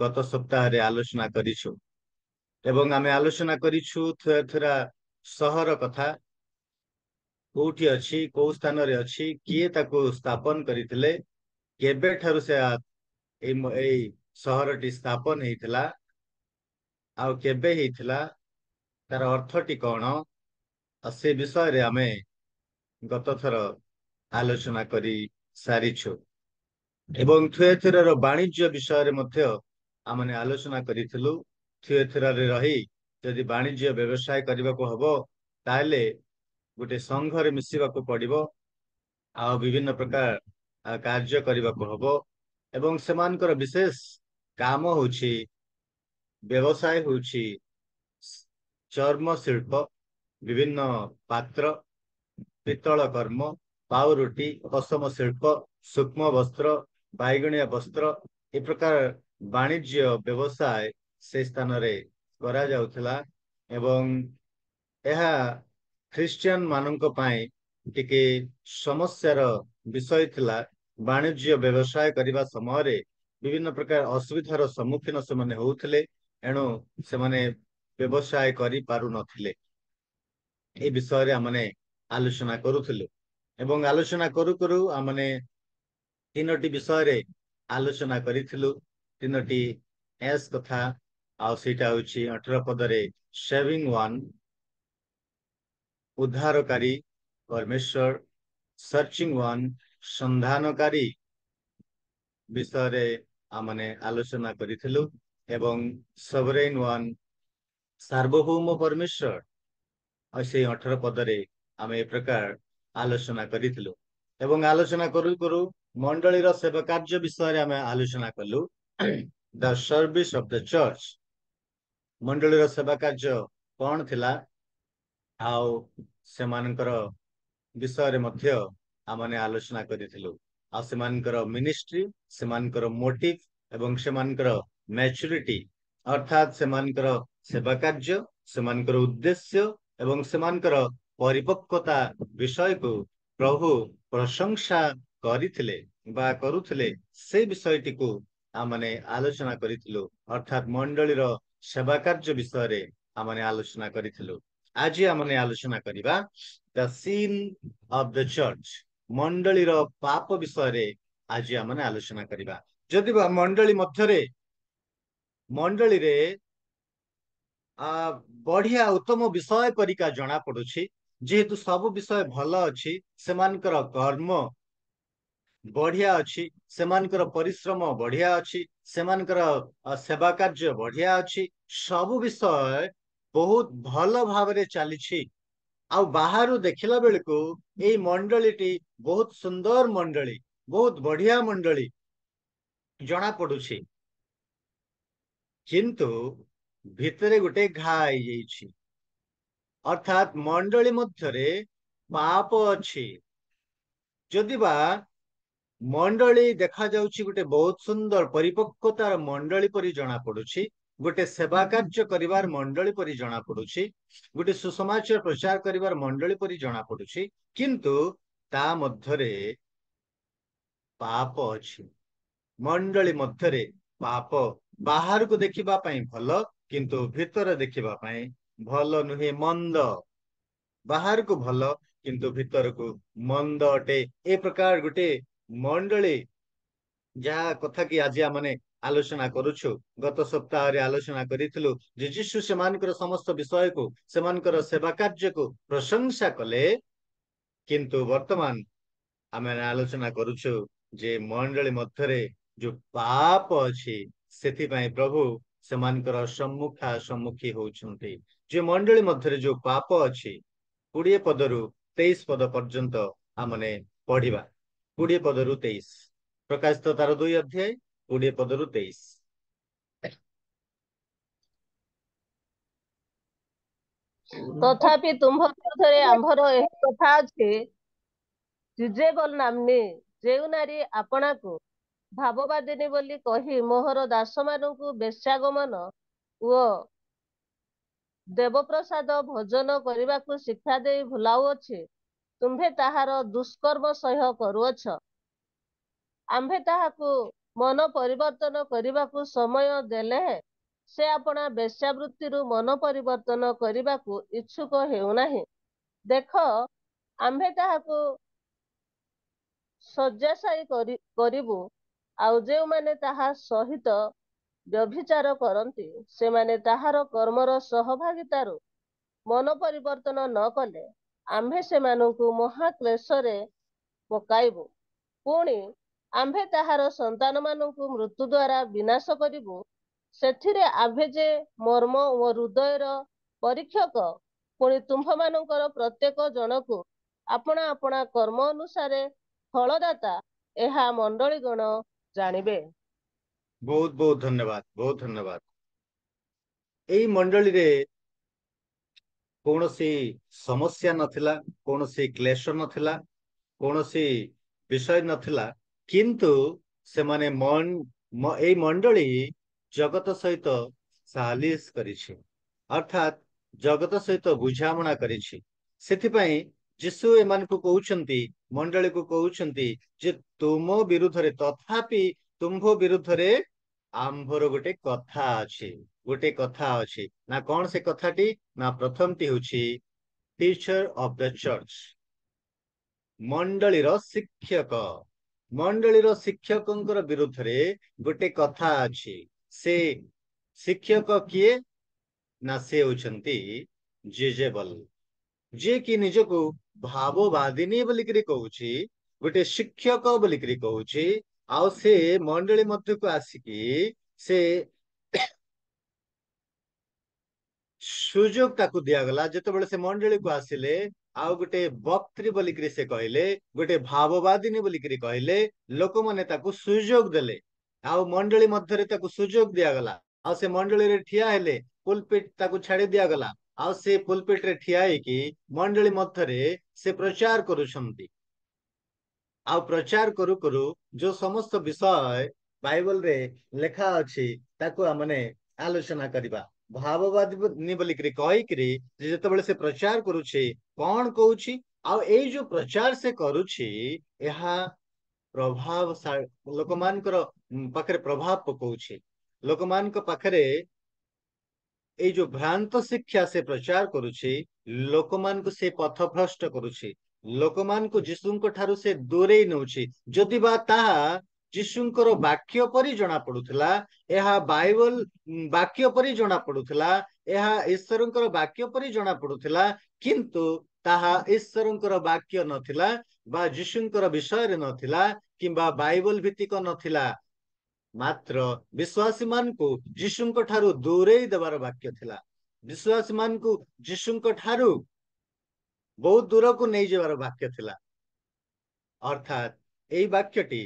Speaker 6: ଗତ ସପ୍ତାହରେ ଆଲୋଚନା କରିଛୁ। ଏବଂ ଆମେ ଆଲୋଚନା କରିଛୁ ଥିଓଥିରା ସହର କଥା, କୋଉଠି ଅଛି, କୋଉ ସ୍ଥାନରେ ଅଛି, କିଏ ତାକୁ ସ୍ଥାପନ କରିଥିଲେ, କେବେଠାରୁ ସେ ଏଇ ସହରଟି ସ୍ଥାପନ ହେଇଥିଲା, ଆଉ କେବେ ହେଇଥିଲା, ତାର ଅର୍ଥଟି କଣ, ସେ ବିଷୟରେ ଆମେ ଗତ ଥର ଆଲୋଚନା କରି ସାରିଛୁ। ଏବଂ ଥୁଏଥେରାର ବାଣିଜ୍ୟ ବିଷୟରେ ମଧ୍ୟ ଆମେ ଆଲୋଚନା କରିଥିଲୁ। ଥୁଏଥେରାରେ ରହି ଯଦି ବାଣିଜ୍ୟ ବ୍ୟବସାୟ କରିବାକୁ ହବ, ତାହେଲେ ଗୋଟେ ସଂଘରେ ମିଶିବାକୁ ପଡିବ, ଆଉ ବିଭିନ୍ନ ପ୍ରକାର କାର୍ଯ୍ୟ କରିବାକୁ ହବ। ଏବଂ ସେମାନଙ୍କର ବିଶେଷ କାମ ହଉଛି, ବ୍ୟବସାୟ ହଉଛି ଚର୍ମ ଶିଳ୍ପ, ବିଭିନ୍ନ ପାତ୍ର, ପିତ୍ତଳ କର୍ମ, ପାଉରୁଟି, ପଶମ ଶିଳ୍ପ, ସୂକ୍ଷ୍ମ ବସ୍ତ୍ର, ବାଇଗଣିଆ ବସ୍ତ୍ର, ଏ ପ୍ରକାର ବାଣିଜ୍ୟ ବ୍ୟବସାୟ ସେ ସ୍ଥାନରେ କରାଯାଉଥିଲା। ଏବଂ ଏହା ଖ୍ରୀଷ୍ଟିଆନ ମାନଙ୍କ ପାଇଁ ଟିକେ ସମସ୍ୟାର ବିଷୟ ଥିଲା। ବାଣିଜ୍ୟ ବ୍ୟବସାୟ କରିବା ସମୟରେ ବିଭିନ୍ନ ପ୍ରକାର ଅସୁବିଧାର ସମ୍ମୁଖୀନ ସେମାନେ ହଉଥିଲେ, ଏଣୁ ସେମାନେ ବ୍ୟବସାୟ କରିପାରୁନଥିଲେ। ଏ ବିଷୟରେ ଆମେ ଆଲୋଚନା କରୁଥିଲୁ। ଏବଂ ଆଲୋଚନା କରୁ କରୁ ଆମେ 3ଟି ବିଷୟରେ ଆଲୋଚନା କରିଥିଲୁ। 3ଟି ଏସ୍ କଥା, ଆଉ ସେଇଟା ହଉଛି 18 ପଦରେ ସେଭିଂ ୱାନ୍, ଉଦ୍ଧାରକାରୀ ପରମେଶ୍ୱର, ସର୍ଚିଂ ୱାନ୍, ସନ୍ଧାନକାରୀ ବିଷୟରେ ଆମେ ଆଲୋଚନା କରିଥିଲୁ। ଏବଂ ସବରେନ୍ ୱାନ୍, ସାର୍ବଭୌମ ପରମେଶ୍ୱର, ଆଉ ସେଇ 18 ପଦରେ ଆମେ ଏ ପ୍ରକାର ଆଲୋଚନା କରିଥିଲୁ। ଏବଂ ଆଲୋଚନା କରୁ କରୁ ମଣ୍ଡଳୀର ସେବା କାର୍ଯ୍ୟ ବିଷୟରେ ଆମେ ଆଲୋଚନା କଲୁ। ଦ ସର୍ଭିସ ଅଫ ଦ ଚର୍ଚ୍ଚ, ମଣ୍ଡଳୀର ସେବା କାର୍ଯ୍ୟ କଣ ଥିଲା, ଆଉ ସେମାନଙ୍କର ବିଷୟରେ ମଧ୍ୟ ଆମେ ଆଲୋଚନା କରିଥିଲୁ। ଆଉ ସେମାନଙ୍କର ମିନିଷ୍ଟ୍ରି, ସେମାନଙ୍କର ମୋଟିଭ ଏବଂ ସେମାନଙ୍କର ମ୍ୟାଚୁରିଟି, ଅର୍ଥାତ୍ ସେମାନଙ୍କର ସେବା କାର୍ଯ୍ୟ, ସେମାନଙ୍କର ଉଦ୍ଦେଶ୍ୟ ଏବଂ ସେମାନଙ୍କର ପରିପକ୍ୱତା ବିଷୟକୁ ପ୍ରଭୁ ପ୍ରଶଂସା କରିଥିଲେ ବା କରୁଥିଲେ, ସେ ବିଷୟଟିକୁ ଆମେ ଆଲୋଚନା କରିଥିଲୁ। ଅର୍ଥାତ୍ ମଣ୍ଡଳୀର ସେବା କାର୍ଯ୍ୟ ବିଷୟରେ ଆମେ ଆଲୋଚନା କରିଥିଲୁ। ଆଜି ଆମେ ଆଲୋଚନା କରିବା ଦ ସିନ୍ ଅଫ ଦ ଚର୍ଚ୍ଚ, ମଣ୍ଡଳୀର ପାପ ବିଷୟରେ ଆଜି ଆମେ ଆଲୋଚନା କରିବା। ଯଦି ବା ମଣ୍ଡଳୀରେ ବଢିଆ ଉତ୍ତମ ବିଷୟ ପରିକା ଜଣା ପଡୁଛି, ଯେହେତୁ ସବୁ ବିଷୟ ଭଲ ଅଛି, ସେମାନଙ୍କର କର୍ମ ବଢିଆ ଅଛି, ସେମାନଙ୍କର ପରିଶ୍ରମ ବଢିଆ ଅଛି, ସେମାନଙ୍କର ସେବା କାର୍ଯ୍ୟ ବଢିଆ ଅଛି, ସବୁ ବିଷୟ ବହୁତ ଭଲ ଭାବରେ ଚାଲିଛି। ଆଉ ବାହାରୁ ଦେଖିଲା ବେଳକୁ ଏଇ ମଣ୍ଡଳୀଟି ବହୁତ ସୁନ୍ଦର ମଣ୍ଡଳୀ, ବହୁତ ବଢିଆ ମଣ୍ଡଳୀ ଜଣା ପଡୁଛି, କିନ୍ତୁ ଭିତରେ ଗୋଟେ ଘା ହେଇଯାଇଛି। ଅର୍ଥାତ୍ ମଣ୍ଡଳୀ ମଧ୍ୟରେ ପାପ ଅଛି। ଯଦି ବା ମଣ୍ଡଳୀ ଦେଖାଯାଉଛି ଗୋଟେ ବହୁତ ସୁନ୍ଦର ପରିପକ୍ୱତାର ମଣ୍ଡଳୀ ପରି ଜଣା ପଡୁଛି, ଗୋଟେ ସେବା କାର୍ଯ୍ୟ କରିବାର ମଣ୍ଡଳୀ ପରି ଜଣା ପଡୁଛି, ଗୋଟେ ସୁସମାଚାର ପ୍ରଚାର କରିବାର ମଣ୍ଡଳୀ ପରି ଜଣା ପଡୁଛି, କିନ୍ତୁ ତା ମଧ୍ୟରେ ପାପ ଅଛି। ମଣ୍ଡଳୀ ମଧ୍ୟରେ ପାପ ବାହାରକୁ ଦେଖିବା ପାଇଁ ଭଲ, କିନ୍ତୁ ଭିତରେ ଦେଖିବା ପାଇଁ ଭଲ ନୁହେଁ, ମନ୍ଦ। ବାହାରକୁ ଭଲ, କିନ୍ତୁ ଭିତରକୁ ମନ୍ଦ ଅଟେ। ଏ ପ୍ରକାର ଗୋଟେ ମଣ୍ଡଳୀ, ଯାହା କଥା କି ଆଜି ଆମେ ଆଲୋଚନା କରୁଛୁ। ଗତ ସପ୍ତାହରେ ଆଲୋଚନା କରିଥିଲୁ ଯେ ଯୀଶୁ ସେମାନଙ୍କର ସମସ୍ତ ବିଷୟକୁ, ସେମାନଙ୍କର ସେବା କାର୍ଯ୍ୟକୁ ପ୍ରଶଂସା କଲେ, କିନ୍ତୁ ବର୍ତ୍ତମାନ ଆମେ ଆଲୋଚନା କରୁଛୁ ଯେ ମଣ୍ଡଳୀ ମଧ୍ୟରେ ଯୋଉ ପାପ ଅଛି, ସେଥିପାଇଁ ପ୍ରଭୁ ସେମାନଙ୍କର ସମ୍ମୁଖୀ ହଉଛନ୍ତି। ଯେ ମଣ୍ଡଳୀ ମଧ୍ୟରେ ଯୋଉ ପାପ ଅଛି, 20 ପଦରୁ 23 ପଦ ପର୍ଯ୍ୟନ୍ତ ଆମେ ପଢିବା। 20 ପଦରୁ 23, ପ୍ରକାଶିତ ତାର 2 ଅଧ୍ୟାୟ 20 ପଦରୁ 23।
Speaker 7: ତଥାପି ତୁମ୍ଭ ବିରୁଦ୍ଧରେ ଆମ୍ଭର ଏହି କଥା ଅଛି, ଜିଜେବଲ ନାମ୍ନୀ ଯେଉଁ ନାରୀ ଆପଣାକୁ ଭାବବାଦିନୀ ବୋଲି କହି ମୋହର ଦାସମାନଙ୍କୁ ବେଶ୍ୟାଗମନ ଓ ଦେବପ୍ରସାଦ ଭୋଜନ କରିବାକୁ ଶିକ୍ଷା ଦେଇ ଭୁଲାଉଅଛି, ତୁମ୍ଭେ ତାହାର ଦୁଷ୍କର୍ମ ସହ୍ୟ କରୁଅଛ। ଆମ୍ଭେ ତାହାକୁ ମନ ପରିବର୍ତ୍ତନ କରିବାକୁ ସମୟ ଦେଲେ ସେ ଆପଣା ବେଶ୍ୟାବୃତ୍ତିରୁ ମନ ପରିବର୍ତ୍ତନ କରିବାକୁ ଇଚ୍ଛୁକ ହେଉନାହିଁ। ଦେଖ, ଆମ୍ଭେ ତାହାକୁ ଶଯ୍ୟାଶାୟୀ କରିବୁ, ଆଉ ଯେଉଁମାନେ ତାହା ସହିତ ବ୍ୟଭିଚାର କରନ୍ତି, ସେମାନେ ତାହାର କର୍ମର ସହଭାଗିତାରୁ ମନ ପରିବର୍ତ୍ତନ ନ କଲେ ଆମ୍ଭେ ସେମାନଙ୍କୁ ମହାକ୍ଲେଶରେ ପକାଇବୁ। ପୁଣି ଆମ୍ଭେ ତାହାର ସନ୍ତାନମାନଙ୍କୁ ମୃତ୍ୟୁ ଦ୍ୱାରା ବିନାଶ କରିବୁ। ସେଥିରେ ଆମ୍ଭେ ଯେ ମର୍ମ ଓ ହୃଦୟର ପରୀକ୍ଷକ, ପୁଣି ତୁମ୍ଭମାନଙ୍କର ପ୍ରତ୍ୟେକ ଜଣକୁ ଆପଣା ଆପଣା କର୍ମ ଅନୁସାରେ ଫଳଦାତା, ଏହା ମଣ୍ଡଳୀଗଣ ଜାଣିବେ।
Speaker 6: ବହୁତ ବହୁତ ଧନ୍ୟବାଦ, ବହୁତ ଧନ୍ୟବାଦ। ଏଇ ମଣ୍ଡଳୀରେ କୌଣସି ସମସ୍ୟା ନଥିଲା, କୌଣସି କ୍ଲେଶ ନଥିଲା, କୌଣସି ବିଷୟ ନଥିଲା, କିନ୍ତୁ ସେମାନେ ଏଇ ମଣ୍ଡଳୀ ଜଗତ ସହିତ ସାଲିସ କରିଛି, ଅର୍ଥାତ୍ ଜଗତ ସହିତ ବୁଝାମଣା କରିଛି। ସେଥିପାଇଁ ଯୀଶୁ ଏମାନଙ୍କୁ କହୁଛନ୍ତି, ମଣ୍ଡଳୀକୁ କହୁଛନ୍ତି ଯେ ତୁମ ବିରୁଦ୍ଧରେ, ତଥାପି ତୁମ୍ଭ ବିରୁଦ୍ଧରେ ଆମ୍ଭର ଗୋଟେ କଥା ଅଛି, ଗୋଟେ କଥା ଅଛି। ନା କଣ ସେ କଥାଟି? ନା ପ୍ରଥମଟି ହେଉଛି ଟିଚର ଅଫ ଦ ଚର୍ଚ୍ଚ, ମଣ୍ଡଳୀର ଶିକ୍ଷକ। ମଣ୍ଡଳୀର ଶିକ୍ଷକଙ୍କର ବିରୁଦ୍ଧରେ ଗୋଟେ କଥା ଅଛି। ସେ ଶିକ୍ଷକ କିଏ? ନା ସେ ହେଉଛନ୍ତି ଜେଜେବଲ, ଯିଏ କି ନିଜକୁ ଭାବବାଦିନୀ ବୋଲିକିରି କହୁଛି, ଗୋଟେ ଶିକ୍ଷକ ବୋଲିକିରି କହୁଛି। ଆଉ ସେ ମଣ୍ଡଳୀ ମଧ୍ୟକୁ ଆସିକି ସେ ସୁଯୋଗ ତାକୁ ଦିଆଗଲା, ଯେତେବେଳେ ସେ ମଣ୍ଡଳୀକୁ ଆସିଲେ, ଆଉ ଗୋଟେ ବକ୍ତ୍ରୀ ବୋଲିକିରି ସେ କହିଲେ, ଗୋଟେ ଭାବବାଦିନୀ ବୋଲିକିରି କହିଲେ, ଲୋକମାନେ ତାକୁ ସୁଯୋଗ ଦେଲେ, ଆଉ ମଣ୍ଡଳୀ ମଧ୍ୟରେ ତାକୁ ସୁଯୋଗ ଦିଆଗଲା। ଆଉ ସେ ମଣ୍ଡଳୀରେ ଠିଆ ହେଲେ, ପୁଲପିଟ ତାକୁ ଛାଡି ଦିଆଗଲା, ଆଉ ସେ ପୁଲପିଟ ରେ ଠିଆ ହେଇକି ମଣ୍ଡଳୀ ମଧ୍ୟରେ ସେ ପ୍ରଚାର କରୁଛନ୍ତି। ଆଉ ପ୍ରଚାର କରୁ କରୁ ଯୋଉ ସମସ୍ତ ବିଷୟ ବାଇବଲରେ ଲେଖା ଅଛି ତାକୁ ଆମେ ଆଲୋଚନା କରିବା। ଭାବବାଦୀ ବୋଲିକିରି କହିକିରି ଯେତେବେଳେ ସେ ପ୍ରଚାର କରୁଛି, କଣ କହୁଛି? ଆଉ ଏଇ ଯୋଉ ପ୍ରଚାର ସେ କରୁଛି, ଏହା ପ୍ରଭାବ ଲୋକମାନଙ୍କର ପାଖରେ ପ୍ରଭାବ ପକଉଛି। ଲୋକମାନଙ୍କ ପାଖରେ ଏଇ ଯୋଉ ଭ୍ରାନ୍ତ ଶିକ୍ଷା ସେ ପ୍ରଚାର କରୁଛି, ଲୋକମାନଙ୍କୁ ସେ ପଥଭ୍ରଷ୍ଟ କରୁଛି, ଲୋକମାନଙ୍କୁ ଯୀଶୁଙ୍କ ଠାରୁ ସେ ଦୂରେଇ ନେଉଛି। ଯଦି ବା ତାହା ଯୀଶୁଙ୍କର ବାକ୍ୟ ପରି ଜଣା ପଡୁଥିଲା, ଏହା ବାଇବଲ ବାକ୍ୟ ପରି ଜଣା ପଡୁଥିଲା, ଏହା ଈଶ୍ୱରଙ୍କର ବାକ୍ୟ ପରି ଜଣା ପଡୁଥିଲା, କିନ୍ତୁ ତାହା ଈଶ୍ୱରଙ୍କର ବାକ୍ୟ ନଥିଲା, ବା ଯୀଶୁଙ୍କର ବିଷୟରେ ନଥିଲା, କିମ୍ବା ବାଇବଲ ଭିତ୍ତିକ ନଥିଲା, ମାତ୍ର ବିଶ୍ୱାସୀ ମାନଙ୍କୁ ଯୀଶୁଙ୍କ ଠାରୁ ଦୂରେଇ ଦେବାର ବାକ୍ୟ ଥିଲା। ବିଶ୍ୱାସୀ ମାନଙ୍କୁ ଯୀଶୁଙ୍କ ଠାରୁ ବହୁତ ଦୂରକୁ ନେଇଯିବାର ବାକ୍ୟ ଥିଲା। ଅର୍ଥାତ୍ ଏଇ ବାକ୍ୟଟି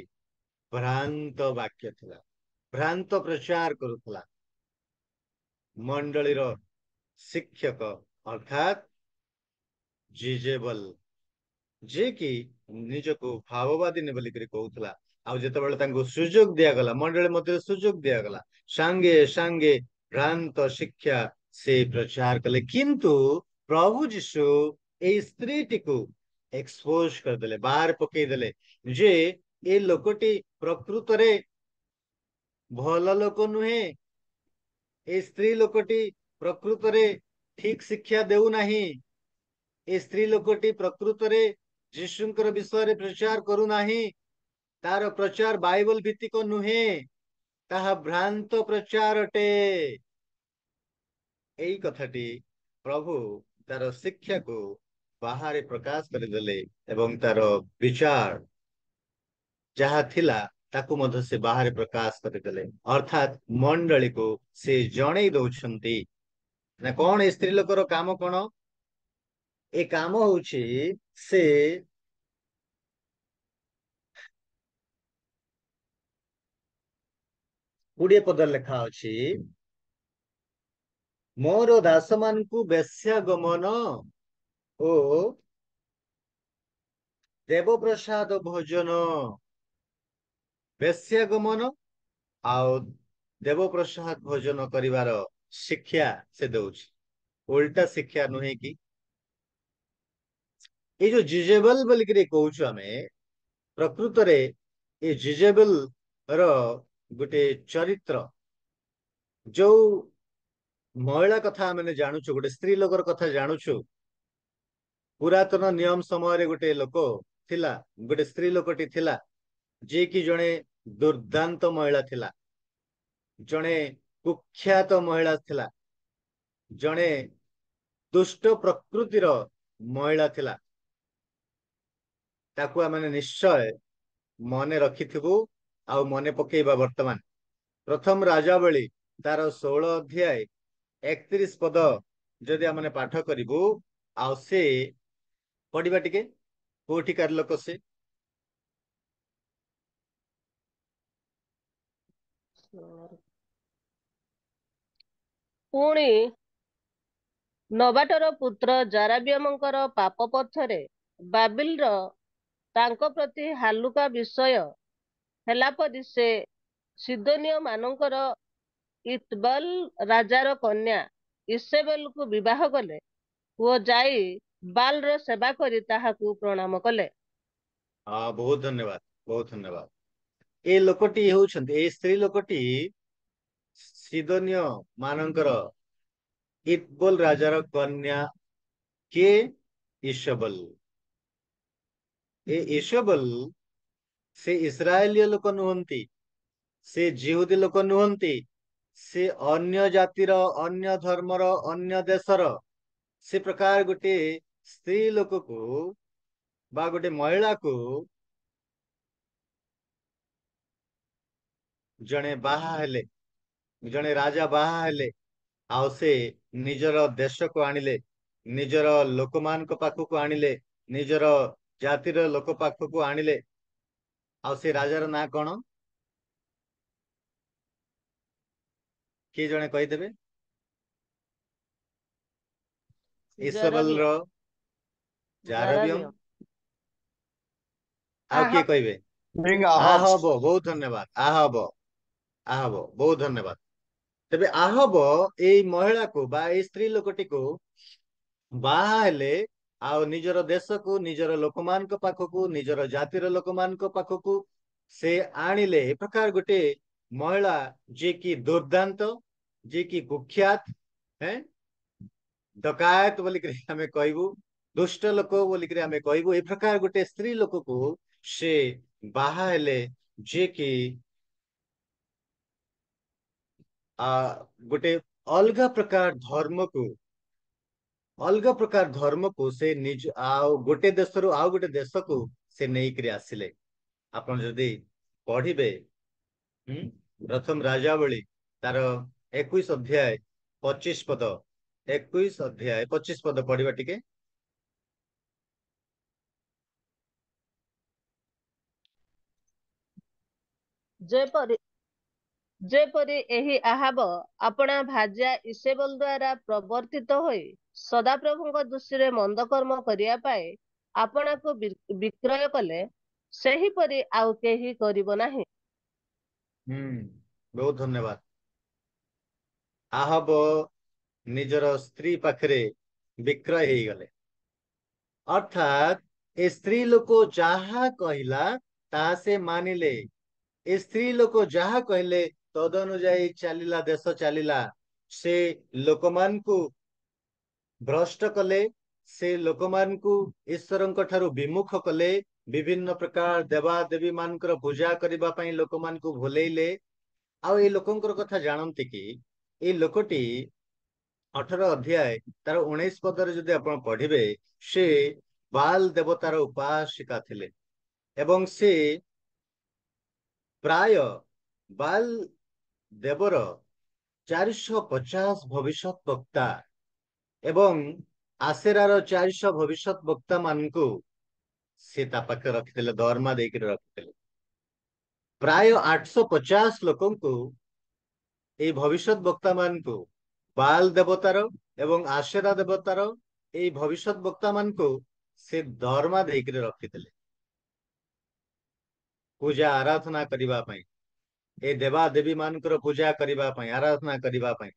Speaker 6: ଭ୍ରାନ୍ତ ବାକ୍ୟ ଥିଲା, ଭ୍ରାନ୍ତ ପ୍ରଚାର କରୁଥିଲା। ମଣ୍ଡଳୀର ଶିକ୍ଷକ ଅର୍ଥାତ୍ ଜିଜେବଲ, ଯିଏ କି ନିଜକୁ ଭାବବାଦୀ ବୋଲିକିରି କହୁଥିଲା, ଆଉ ଯେତେବେଳେ ତାଙ୍କୁ ସୁଯୋଗ ଦିଆଗଲା, ମଣ୍ଡଳୀ ମଧ୍ୟରେ ସୁଯୋଗ ଦିଆଗଲା, ସାଙ୍ଗେ ସାଙ୍ଗେ ଭ୍ରାନ୍ତ ଶିକ୍ଷା ସେ ପ୍ରଚାର କଲେ। କିନ୍ତୁ ପ୍ରଭୁ ଯୀଶୁ ଏଇ ସ୍ତ୍ରୀଟିକୁ ଏକ୍ସପୋଜ କରିଦେଲେ, ବାହାର ପକେଇଦେଲେ, ଯେ ଏ ଲୋକଟି ପ୍ରକୃତରେ ଭଲ ଲୋକ ନୁହେଁ, ଏ ସ୍ତ୍ରୀ ଲୋକଟି ପ୍ରକୃତରେ ଠିକ ଶିକ୍ଷା ଦେଉନାହିଁ, ଏ ସ୍ତ୍ରୀ ଲୋକଟି ପ୍ରକୃତରେ ଯୀଶୁଙ୍କର ବିଷୟରେ ପ୍ରଚାର କରୁନାହିଁ, ତାର ପ୍ରଚାର ବାଇବଲ ଭିତ୍ତିକ ନୁହେଁ, ତାହା ଭ୍ରାନ୍ତ ପ୍ରଚାର ଅଟେ। ଏଇ କଥାଟି ପ୍ରଭୁ ତାର ଶିକ୍ଷାକୁ ବାହାରେ ପ୍ରକାଶ କରିଦେଲେ, ଏବଂ ତାର ବିଚାର ଯାହା ଥିଲା ତାକୁ ମଧ୍ୟ ସେ ବାହାରେ ପ୍ରକାଶ କରିଦେଲେ। ଅର୍ଥାତ୍ ମଣ୍ଡଳୀକୁ ସେ ଜଣେଇ ଦଉଛନ୍ତି ନା କଣ ଏ ସ୍ତ୍ରୀ ଲୋକର କାମ କଣ? ଏ କାମ ହଉଛି ସେ 20 ପଦ ଲେଖା ଅଛି, ମୋର ଦାସ ମାନଙ୍କୁ ବେଶ୍ୟାଗମନ ଓ ଦେବପ୍ରସାଦ ଭୋଜନ, ବେଶ୍ୟାଗମନ ଆଉ ଦେବପ୍ରସାଦ ଭୋଜନ କରିବାର ଶିକ୍ଷା ସେ ଦଉଛି। ଓଲଟା ଶିକ୍ଷା ନୁହେଁ କି? ଏଇ ଯୋଉ ଜିଜେବଲ ବୋଲିକିରି କହୁଛୁ ଆମେ, ପ୍ରକୃତରେ ଏ ଜିଜେବଲ ର ଗୋଟେ ଚରିତ୍ର, ଯୋଉ ମହିଳା କଥା ଆମେ ଜାଣୁଛୁ, ଗୋଟେ ସ୍ତ୍ରୀ ଲୋକର କଥା ଜାଣୁଛୁ। ପୁରାତନ ନିୟମ ସମୟରେ ଗୋଟେ ଲୋକ ଥିଲା, ଗୋଟେ ସ୍ତ୍ରୀ ଲୋକଟି ଥିଲା, ଯିଏକି ଜଣେ ଦୁର୍ଦାନ୍ତ ମହିଳା ଥିଲା। जणे कुख्यात महिला थिला, जणे दुष्ट प्रकृतिर महिला थिला। ताकू आमे निश्चय मने रखिथिबु आ मने पकेइबा। वर्तमान प्रथम राजावली तार 16 अध्याय 31 पद जदि आमने पाठ करिबु आ से पढ़िबा टिके कोठिकार लोक से
Speaker 7: पुणी नबाटर पुत्र जाराबियमଙ୍କର ପାପ ପଥରେ ବାବିଲର ତାଙ୍କ ପ୍ରତି ହାଲୁକା ବିଷୟ ହେଲା ପରି ସେ ସିଦୋନୀୟ ମାନଙ୍କର ଇତବଲ ରାଜାର କନ୍ୟା ଇସେବେଲକୁ ବିବାହ କଲେ ଓ ଯାଇ ବାଲର ସେବା କରି ତାହାକୁ ପ୍ରଣାମ କଲେ।
Speaker 6: हाँ, बहुत धन्यवाद, बहुत धन्यवाद। ए लोकटी होउछन्ति, ए स्त्री लोकटी सिदोनिय मानकर इतबल राजार कन्या के इशबल। ए इशबल से इस्राएलीय लोक नुहंती, से जिहुदी लोक नुहंती, से अन्य जातिर, अन्य धर्मर, अन्य देशर से प्रकार गोटे स्त्री लोक को बा गोटे महिला को जणे बाहा हेले, जणे राजा बाहा हेले आउ से निजर देश को आनिले, निजर लोकमान को पाखु को आनिले, निजर जातिर लोक पाखु को आनिले। आउ से राजार ना कौन किए जणे कही देबे? इसबल रो जारबियम।
Speaker 7: ଜାରାବିୟମ
Speaker 6: आउ किए
Speaker 5: आहब
Speaker 6: कहबे?
Speaker 2: King Ahab,
Speaker 6: आहब। बहुत धन्यवाद। आहब, आहब, बहुत धन्यवाद। तेबे आहब एई महिला को बा एई स्त्री लोकटी को बाहा हेले आउ निजर देश को, निजर लोकमान को पाखकु, निजर जातिर लोकमान को पाखकु से आनिले। ए प्रकार गोटे महिला जे की दुर्दांत, जे की कुख्यात है, डकायत बोलिक हमें कहबू, दुष्ट लोक बोलिक हमें कहबू। ए प्रकार गोटे स्त्री लोक को से बाहा हेले जे की गोटे अलग प्रकार धर्म को, अलग प्रकार धर्म को से निज आउ गोटे देश रु आउ गोटे देश को से नहीं करी आसिले। आपण जदि पढ़िबे प्रथम राजावली तार 21 अध्याय 25 पद, 21 अध्याय 25 पद पढ़िबा टिके।
Speaker 7: ଯେପରି ଯେପରି ଏହି ଆହାବ ଆପଣା ଭାର୍ଯ୍ୟା ଇସେବେଲ ଦ୍ୱାରା ପ୍ରବର୍ତ୍ତିତ ହୋଇ ସଦାପ୍ରଭୁଙ୍କ ଦୃଷ୍ଟିରେ ମନ୍ଦ କର୍ମ କରିବା ପାଇଁ ଆପଣାକୁ ବିକ୍ରୟ କଲେ, ସେହିପରି ଆଉ କେହି କରିବ ନାହିଁ।
Speaker 6: बहुत धन्यवाद। आहब निजर स्त्री पाखरे विक्रय हो गले, अर्थात ए स्त्री लोक जहा कहला ता से मानिले। ए स्त्री लोक जहा कहले तद अनुजाई चलिला, देश चलिला। से लोकमान को भ्रष्ट कले, से लोकमान को ईश्वरंक ठारू विमुख कले, विभिन्न प्रकार देवा देवी मानकर पूजा करबा पई लोकमान को भुलेइले। आउ ए लोकंकर कथा जानते कि ए लोकटी 18 अध्याय तार 19 पदर जदि आपण पढ़िबे, से बाल देवतार उपासिका थिले एवं से प्राय बाल देवर 450 भविष्यत वक्ता एवं आसेरार 400 भविष्यत वक्ता मान को से पाखे रखिले, दरमा देकर रखिले। प्राय 850 लोकों को ए भविष्यत वक्ता मान को बाल देवतार एवं आशेरा देवतार ए भविष्यत वक्ता मान को से दरमा देकर रखिले, पूजा आराधना करिबा पई, ए देवा देवी मानकर पूजा करिबा पई, आराधना करिबा पई।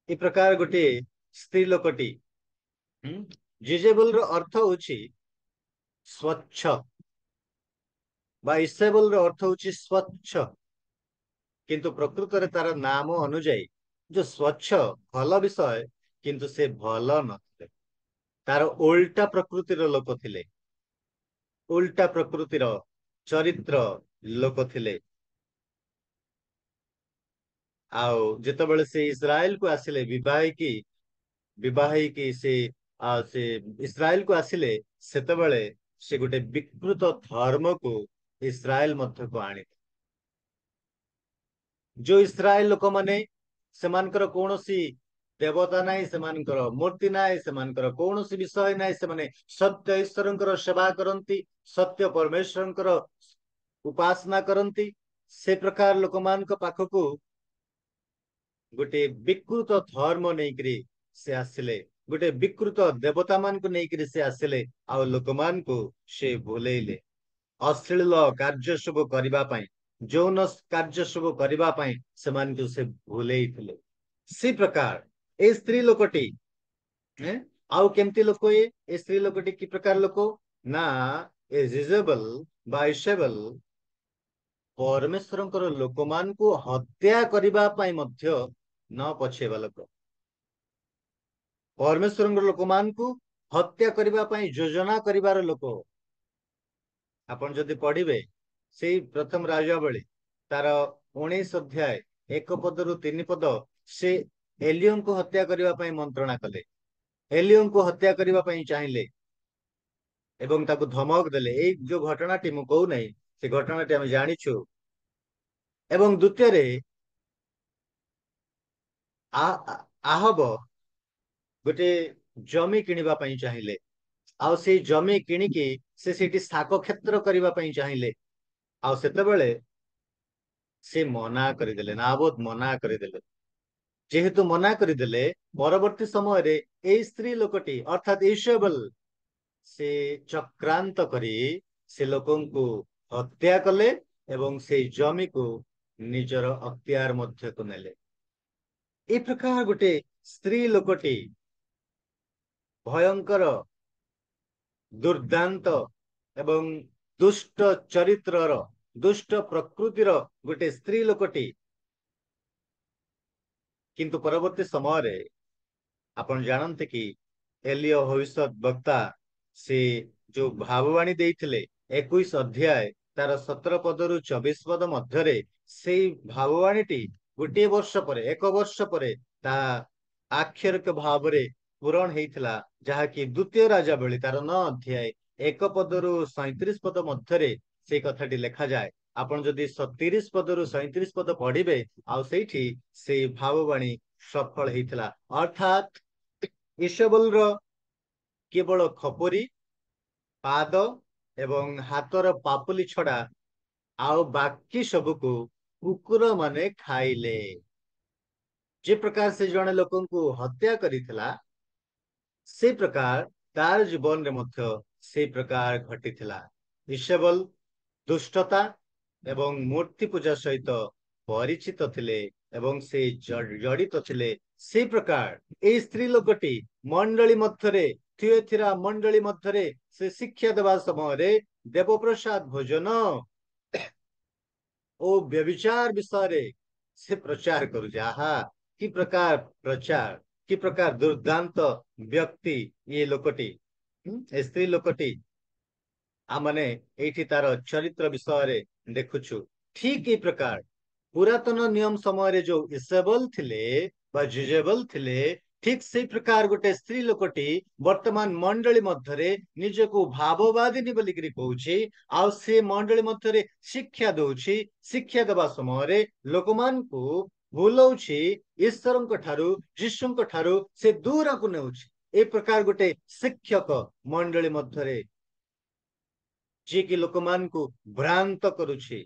Speaker 6: ए प्रकार गोटे स्त्री लोकटी जिजेबल रो अर्थ होची स्वच्छ, बा इसेबल रो अर्थ होची स्वच्छ, किंतु प्रकृत रे तार नाम अनुजाई जो स्वच्छ भल विषय, किंतु से भल नथिले, तार उल्टा प्रकृतिर लोक थिले, उल्टा प्रकृतिर चरित्र लोक थिले। ଆଉ ଯେତେବେଳେ ସେ ଇସ୍ରାଏଲ କୁ ଆସିଲେ ବିବାହିକି ସେ ଇସ୍ରାଏଲ କୁ ଆସିଲେ, ସେତେବେଳେ ସେ ଗୋଟେ ବିକୃତ ଧର୍ମକୁ ଇସ୍ରାଏଲ ମଧ୍ୟକୁ ଆଣିଲେ। ଯୋଉ ଇସ୍ରାଏଲ ଲୋକମାନେ, ସେମାନଙ୍କର କୌଣସି ଦେବତା ନାହିଁ, ସେମାନଙ୍କର ମୂର୍ତ୍ତି ନାହିଁ, ସେମାନଙ୍କର କୌଣସି ବିଷୟ ନାହିଁ, ସେମାନେ ସତ୍ୟ ଈଶ୍ୱରଙ୍କର ସେବା କରନ୍ତି, ସତ୍ୟ ପରମେଶ୍ୱରଙ୍କର ଉପାସନା କରନ୍ତି। ସେ ପ୍ରକାର ଲୋକମାନଙ୍କ ପାଖକୁ ଗୋଟେ ବିକୃତ ଧର୍ମ ନେଇକରି ସେ ଆସିଲେ, ଗୋଟେ ବିକୃତ ଦେବତା ମାନଙ୍କୁ ନେଇକରି ସେ ଆସିଲେ, ଆଉ ଲୋକମାନଙ୍କୁ ସେ ଭୁଲେଇଲେ। ଅଶ୍ଳୀଳ କାର୍ଯ୍ୟ ସବୁ କରିବା ପାଇଁ, ଯୌନ କାର୍ଯ୍ୟ ସବୁ କରିବା ପାଇଁ ସେମାନଙ୍କୁ ସେ ଭୁଲେଇଥିଲେ। ସେ ପ୍ରକାର ଏ ସ୍ତ୍ରୀ ଲୋକଟି, ଆଉ କେମିତି ଲୋକ? ଏ ସ୍ତ୍ରୀ ଲୋକଟି କି ପ୍ରକାର ଲୋକ ନା, ଏ ଜିଜେବଲ ବା ଇସେବଲ ପରମେଶ୍ୱରଙ୍କର ଲୋକମାନଙ୍କୁ ହତ୍ୟା କରିବା ପାଇଁ ମଧ୍ୟ ନ ପଛେଇବା ଲୋକ। ପରମେଶ୍ୱରଙ୍କର ଲୋକମାନଙ୍କୁ ହତ୍ୟା କରିବା ପାଇଁ ଯୋଜନା କରିବାର ଲୋକ। ଆପଣ ଯଦି ପଢିବେ ସେଇ ପ୍ରଥମ ରାଜାବଳୀ ତାର 19 ଅଧ୍ୟାୟ 1 ପଦରୁ 3 ପଦ, ସେ ଏଲିଓଙ୍କୁ ହତ୍ୟା କରିବା ପାଇଁ ମନ୍ତ୍ରଣା କଲେ, ଏଲିଓଙ୍କୁ ହତ୍ୟା କରିବା ପାଇଁ ଚାହିଁଲେ ଏବଂ ତାକୁ ଧମକ ଦେଲେ। ଏଇ ଯୋଉ ଘଟଣାଟି ମୁଁ କହୁନାହିଁ, ସେ ଘଟଣାଟି ଆମେ ଜାଣିଛୁ। ଏବଂ ଦ୍ୱିତୀୟରେ ଆହବ ଗୋଟେ ଜମି କିଣିବା ପାଇଁ ଚାହିଁଲେ, ଆଉ ସେଇ ଜମି କିଣିକି ସେ ସେଇଠି ଶାକ କ୍ଷେତ୍ର କରିବା ପାଇଁ ଚାହିଁଲେ, ଆଉ ସେତେବେଳେ ସେ ମନା କରିଦେଲେ, ନାବୋଧ ମନା କରିଦେଲେ। ଯେହେତୁ ମନା କରିଦେଲେ, ପରବର୍ତ୍ତୀ ସମୟରେ ଏଇ ସ୍ତ୍ରୀ ଲୋକଟି ଅର୍ଥାତ ଇସେବଲ ସେ ଚକ୍ରାନ୍ତ କରି ସେ ଲୋକଙ୍କୁ ହତ୍ୟା କଲେ ଏବଂ ସେଇ ଜମିକୁ ନିଜର ଅକ୍ତିଆର ମଧ୍ୟକୁ ନେଲେ। ଏ ପ୍ରକାର ଗୋଟେ ସ୍ତ୍ରୀ ଲୋକଟି ଭୟଙ୍କର, ଦୁର୍ଦାନ୍ତ ଏବଂ ଦୁଷ୍ଟ ଚରିତ୍ରର, ଦୁଷ୍ଟ ପ୍ରକୃତିର ଗୋଟେ ସ୍ତ୍ରୀ ଲୋକଟି। କିନ୍ତୁ ପରବର୍ତ୍ତୀ ସମୟରେ ଆପଣ ଜାଣନ୍ତି କି ଏଲିୟ ଭବିଷ୍ୟତ ବକ୍ତା ସେ ଯୋଉ ଭାବବାଣୀ ଦେଇଥିଲେ 21 ଅଧ୍ୟାୟ ତାର 17 ପଦରୁ 24 ପଦ ମଧ୍ୟରେ, ସେଇ ଭାବବାଣୀଟି ଗୋଟିଏ ବର୍ଷ ପରେ, 1 ବର୍ଷ ପରେ ତାହା ଆକ୍ଷରିକ ଭାବରେ ପୂରଣ ହେଇଥିଲା, ଯାହାକି ଦ୍ୱିତୀୟ ରାଜାବଳୀ ତାର 9 ଅଧ୍ୟାୟ 1 ପଦରୁ 37 ପଦ ମଧ୍ୟରେ ସେଇ କଥାଟି ଲେଖାଯାଏ। ଆପଣ ଯଦି 30 ପଦରୁ 37 ପଦ ପଢିବେ, ଆଉ ସେଇଠି ସେଇ ଭାବବାଣୀ ସଫଳ ହେଇଥିଲା। ଅର୍ଥାତ ଇସବଲର କେବଳ ଖପରି, ପାଦ ଏବଂ ହାତର ପାପୁଲି ଛଡା ଆଉ ବାକି ସବୁକୁ କୁକୁର ମାନେ ଖାଇଲେ। ଯେ ପ୍ରକାର ସେ ଜଣେ ଲୋକଙ୍କୁ ହତ୍ୟା କରିଥିଲା, ସେ ପ୍ରକାର ତାର ଜୀବନରେ ମଧ୍ୟ ସେଇ ପ୍ରକାର ଘଟିଥିଲା। ଇସବଲ ଦୁଷ୍ଟତା ଏବଂ ମୂର୍ତ୍ତି ପୂଜା ସହିତ ପରିଚିତ ଥିଲେ ଏବଂ ସେ ଜଡିତ ଥିଲେ। ସେଇ ପ୍ରକାର ଏଇ ସ୍ତ୍ରୀ ଲୋକଟି ମଣ୍ଡଳୀ ମଧ୍ୟରେ, ଥିଓଥିରା ମଣ୍ଡଳୀ ମଧ୍ୟରେ ସେ ଶିକ୍ଷା ଦେବା ସମୟରେ ଦେବପ୍ରସାଦ ଭୋଜନ ଓ ବ୍ୟଭିଚାର ବିଷୟରେ ସେ ପ୍ରଚାର କରୁଛି। ଆହା, କି ପ୍ରକାର ପ୍ରଚାର, କି ପ୍ରକାର ଦୁର୍ଦାନ୍ତ ବ୍ୟକ୍ତି ଇଏ ଲୋକଟି, ଏ ସ୍ତ୍ରୀ ଲୋକଟି। ଆମମାନେ ଏଇଠି ତାର ଚରିତ୍ର ବିଷୟରେ ଦେଖୁଛୁ। ଠିକ ଏଇ ପ୍ରକାର ପୁରାତନ ନିୟମ ସମୟରେ ଯୋଉ ଇସେବଲ ଥିଲେ ବା ଜିଜେବଲ ଥିଲେ, ଠିକ ସେଇ ପ୍ରକାର ଗୋଟେ ସ୍ତ୍ରୀ ଲୋକଟି ବର୍ତ୍ତମାନ ମଣ୍ଡଳୀ ମଧ୍ୟରେ ନିଜକୁ ଭାବବାଦିନୀ ବୋଲିକିରି କହୁଛି, ଆଉ ସେ ମଣ୍ଡଳୀ ମଧ୍ୟରେ ଶିକ୍ଷା ଦଉଛି। ଶିକ୍ଷା ଦେବା ସମୟରେ ଲୋକମାନଙ୍କୁ ଭୁଲଉଛି, ଈଶ୍ୱରଙ୍କ ଠାରୁ, ଯୀଶୁଙ୍କ ଠାରୁ ସେ ଦୂରକୁ ନେଉଛି। ଏ ପ୍ରକାର ଗୋଟେ ଶିକ୍ଷକ ମଣ୍ଡଳୀ ମଧ୍ୟରେ ଯିଏକି ଲୋକମାନଙ୍କୁ ଭ୍ରାନ୍ତ କରୁଛି।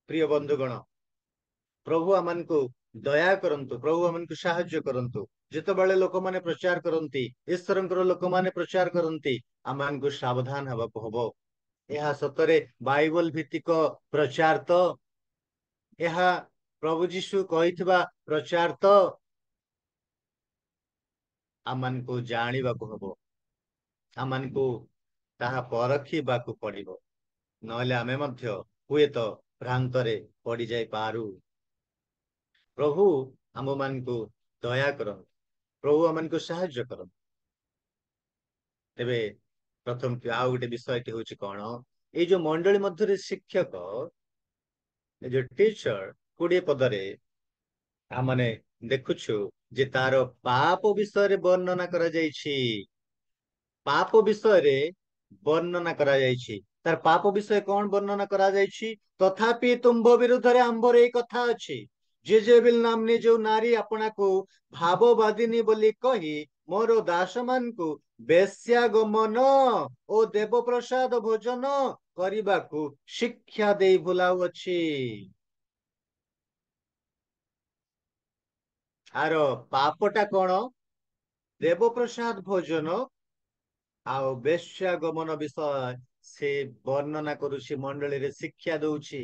Speaker 6: ପ୍ରିୟ ବନ୍ଧୁଗଣ, ପ୍ରଭୁ ଆମମାନଙ୍କୁ ଦୟା କରନ୍ତୁ, ପ୍ରଭୁ ଆମମାନଙ୍କୁ ସାହାଯ୍ୟ କରନ୍ତୁ। ଯେତେବେଳେ ଲୋକମାନେ ପ୍ରଚାର କରନ୍ତି, ଈଶ୍ୱରଙ୍କର ଲୋକମାନେ ପ୍ରଚାର କରନ୍ତି, ଆମମାନଙ୍କୁ ସାବଧାନ ହେବାକୁ ହବ। ଏହା ସତରେ ବାଇବଲ ଭିତ୍ତିକ ପ୍ରଚାର ତ? ଏହା ପ୍ରଭୁ ଯୀଶୁ କହିଥିବା ପ୍ରଚାର ତ? ଆମମାନଙ୍କୁ ଜାଣିବାକୁ ହବ, ଆମମାନଙ୍କୁ ତାହା ପରଖିବାକୁ ପଡିବ, ନହେଲେ ଆମେ ମଧ୍ୟ ହୁଏତ ଭ୍ରାନ୍ତରେ ପଡିଯାଇପାରୁ। ପ୍ରଭୁ ଆମମାନଙ୍କୁ ଦୟା କରନ୍ତୁ, ପ୍ରଭୁ ଆମମାନଙ୍କୁ ସାହାଯ୍ୟ କରନ୍ତୁ। ତେବେ ପ୍ରଥମ ଆଉ ଗୋଟେ ବିଷୟଟି ହଉଛି କଣ, ଏଇ ଯୋଉ ମଣ୍ଡଳୀ ମଧ୍ୟରେ ଶିକ୍ଷକ, ଏ ଯୋଉ ଟିଚର 20 ପଦରେ ଆମମାନେ ଦେଖୁଛୁ ଯେ ତାର ପାପ ବିଷୟରେ ବର୍ଣ୍ଣନା କରାଯାଇଛି। ପାପ ବିଷୟରେ ବର୍ଣ୍ଣନା କରାଯାଇଛି। ତାର ପାପ ବିଷୟ କଣ ବର୍ଣ୍ଣନା କରାଯାଇଛି? ତଥାପି ତୁମ୍ଭ ବିରୁଦ୍ଧରେ ଆମ୍ଭର ଏଇ କଥା ଅଛି, ଜେଜେବେଲ ନାମ୍ନୀ ଯୋଉ ନାରୀ ଆପଣାକୁ ଭାବବାଦିନୀ ବୋଲି କହି ମୋର ଦାସମାନଙ୍କୁ ବେଶ୍ୟାଗମନ ଓ ଦେବପ୍ରସାଦ ଭୋଜନ କରିବାକୁ ଶିକ୍ଷା ଦେଇ ଭୁଲାଉଅଛି। ଆର ପାପଟା କଣ? ଦେବପ୍ରସାଦ ଭୋଜନ ଆଉ ବେଶ୍ୟାଗମନ ବିଷୟ ସେ ବର୍ଣ୍ଣନା କରୁଛି, ମଣ୍ଡଳୀରେ ଶିକ୍ଷା ଦଉଛି।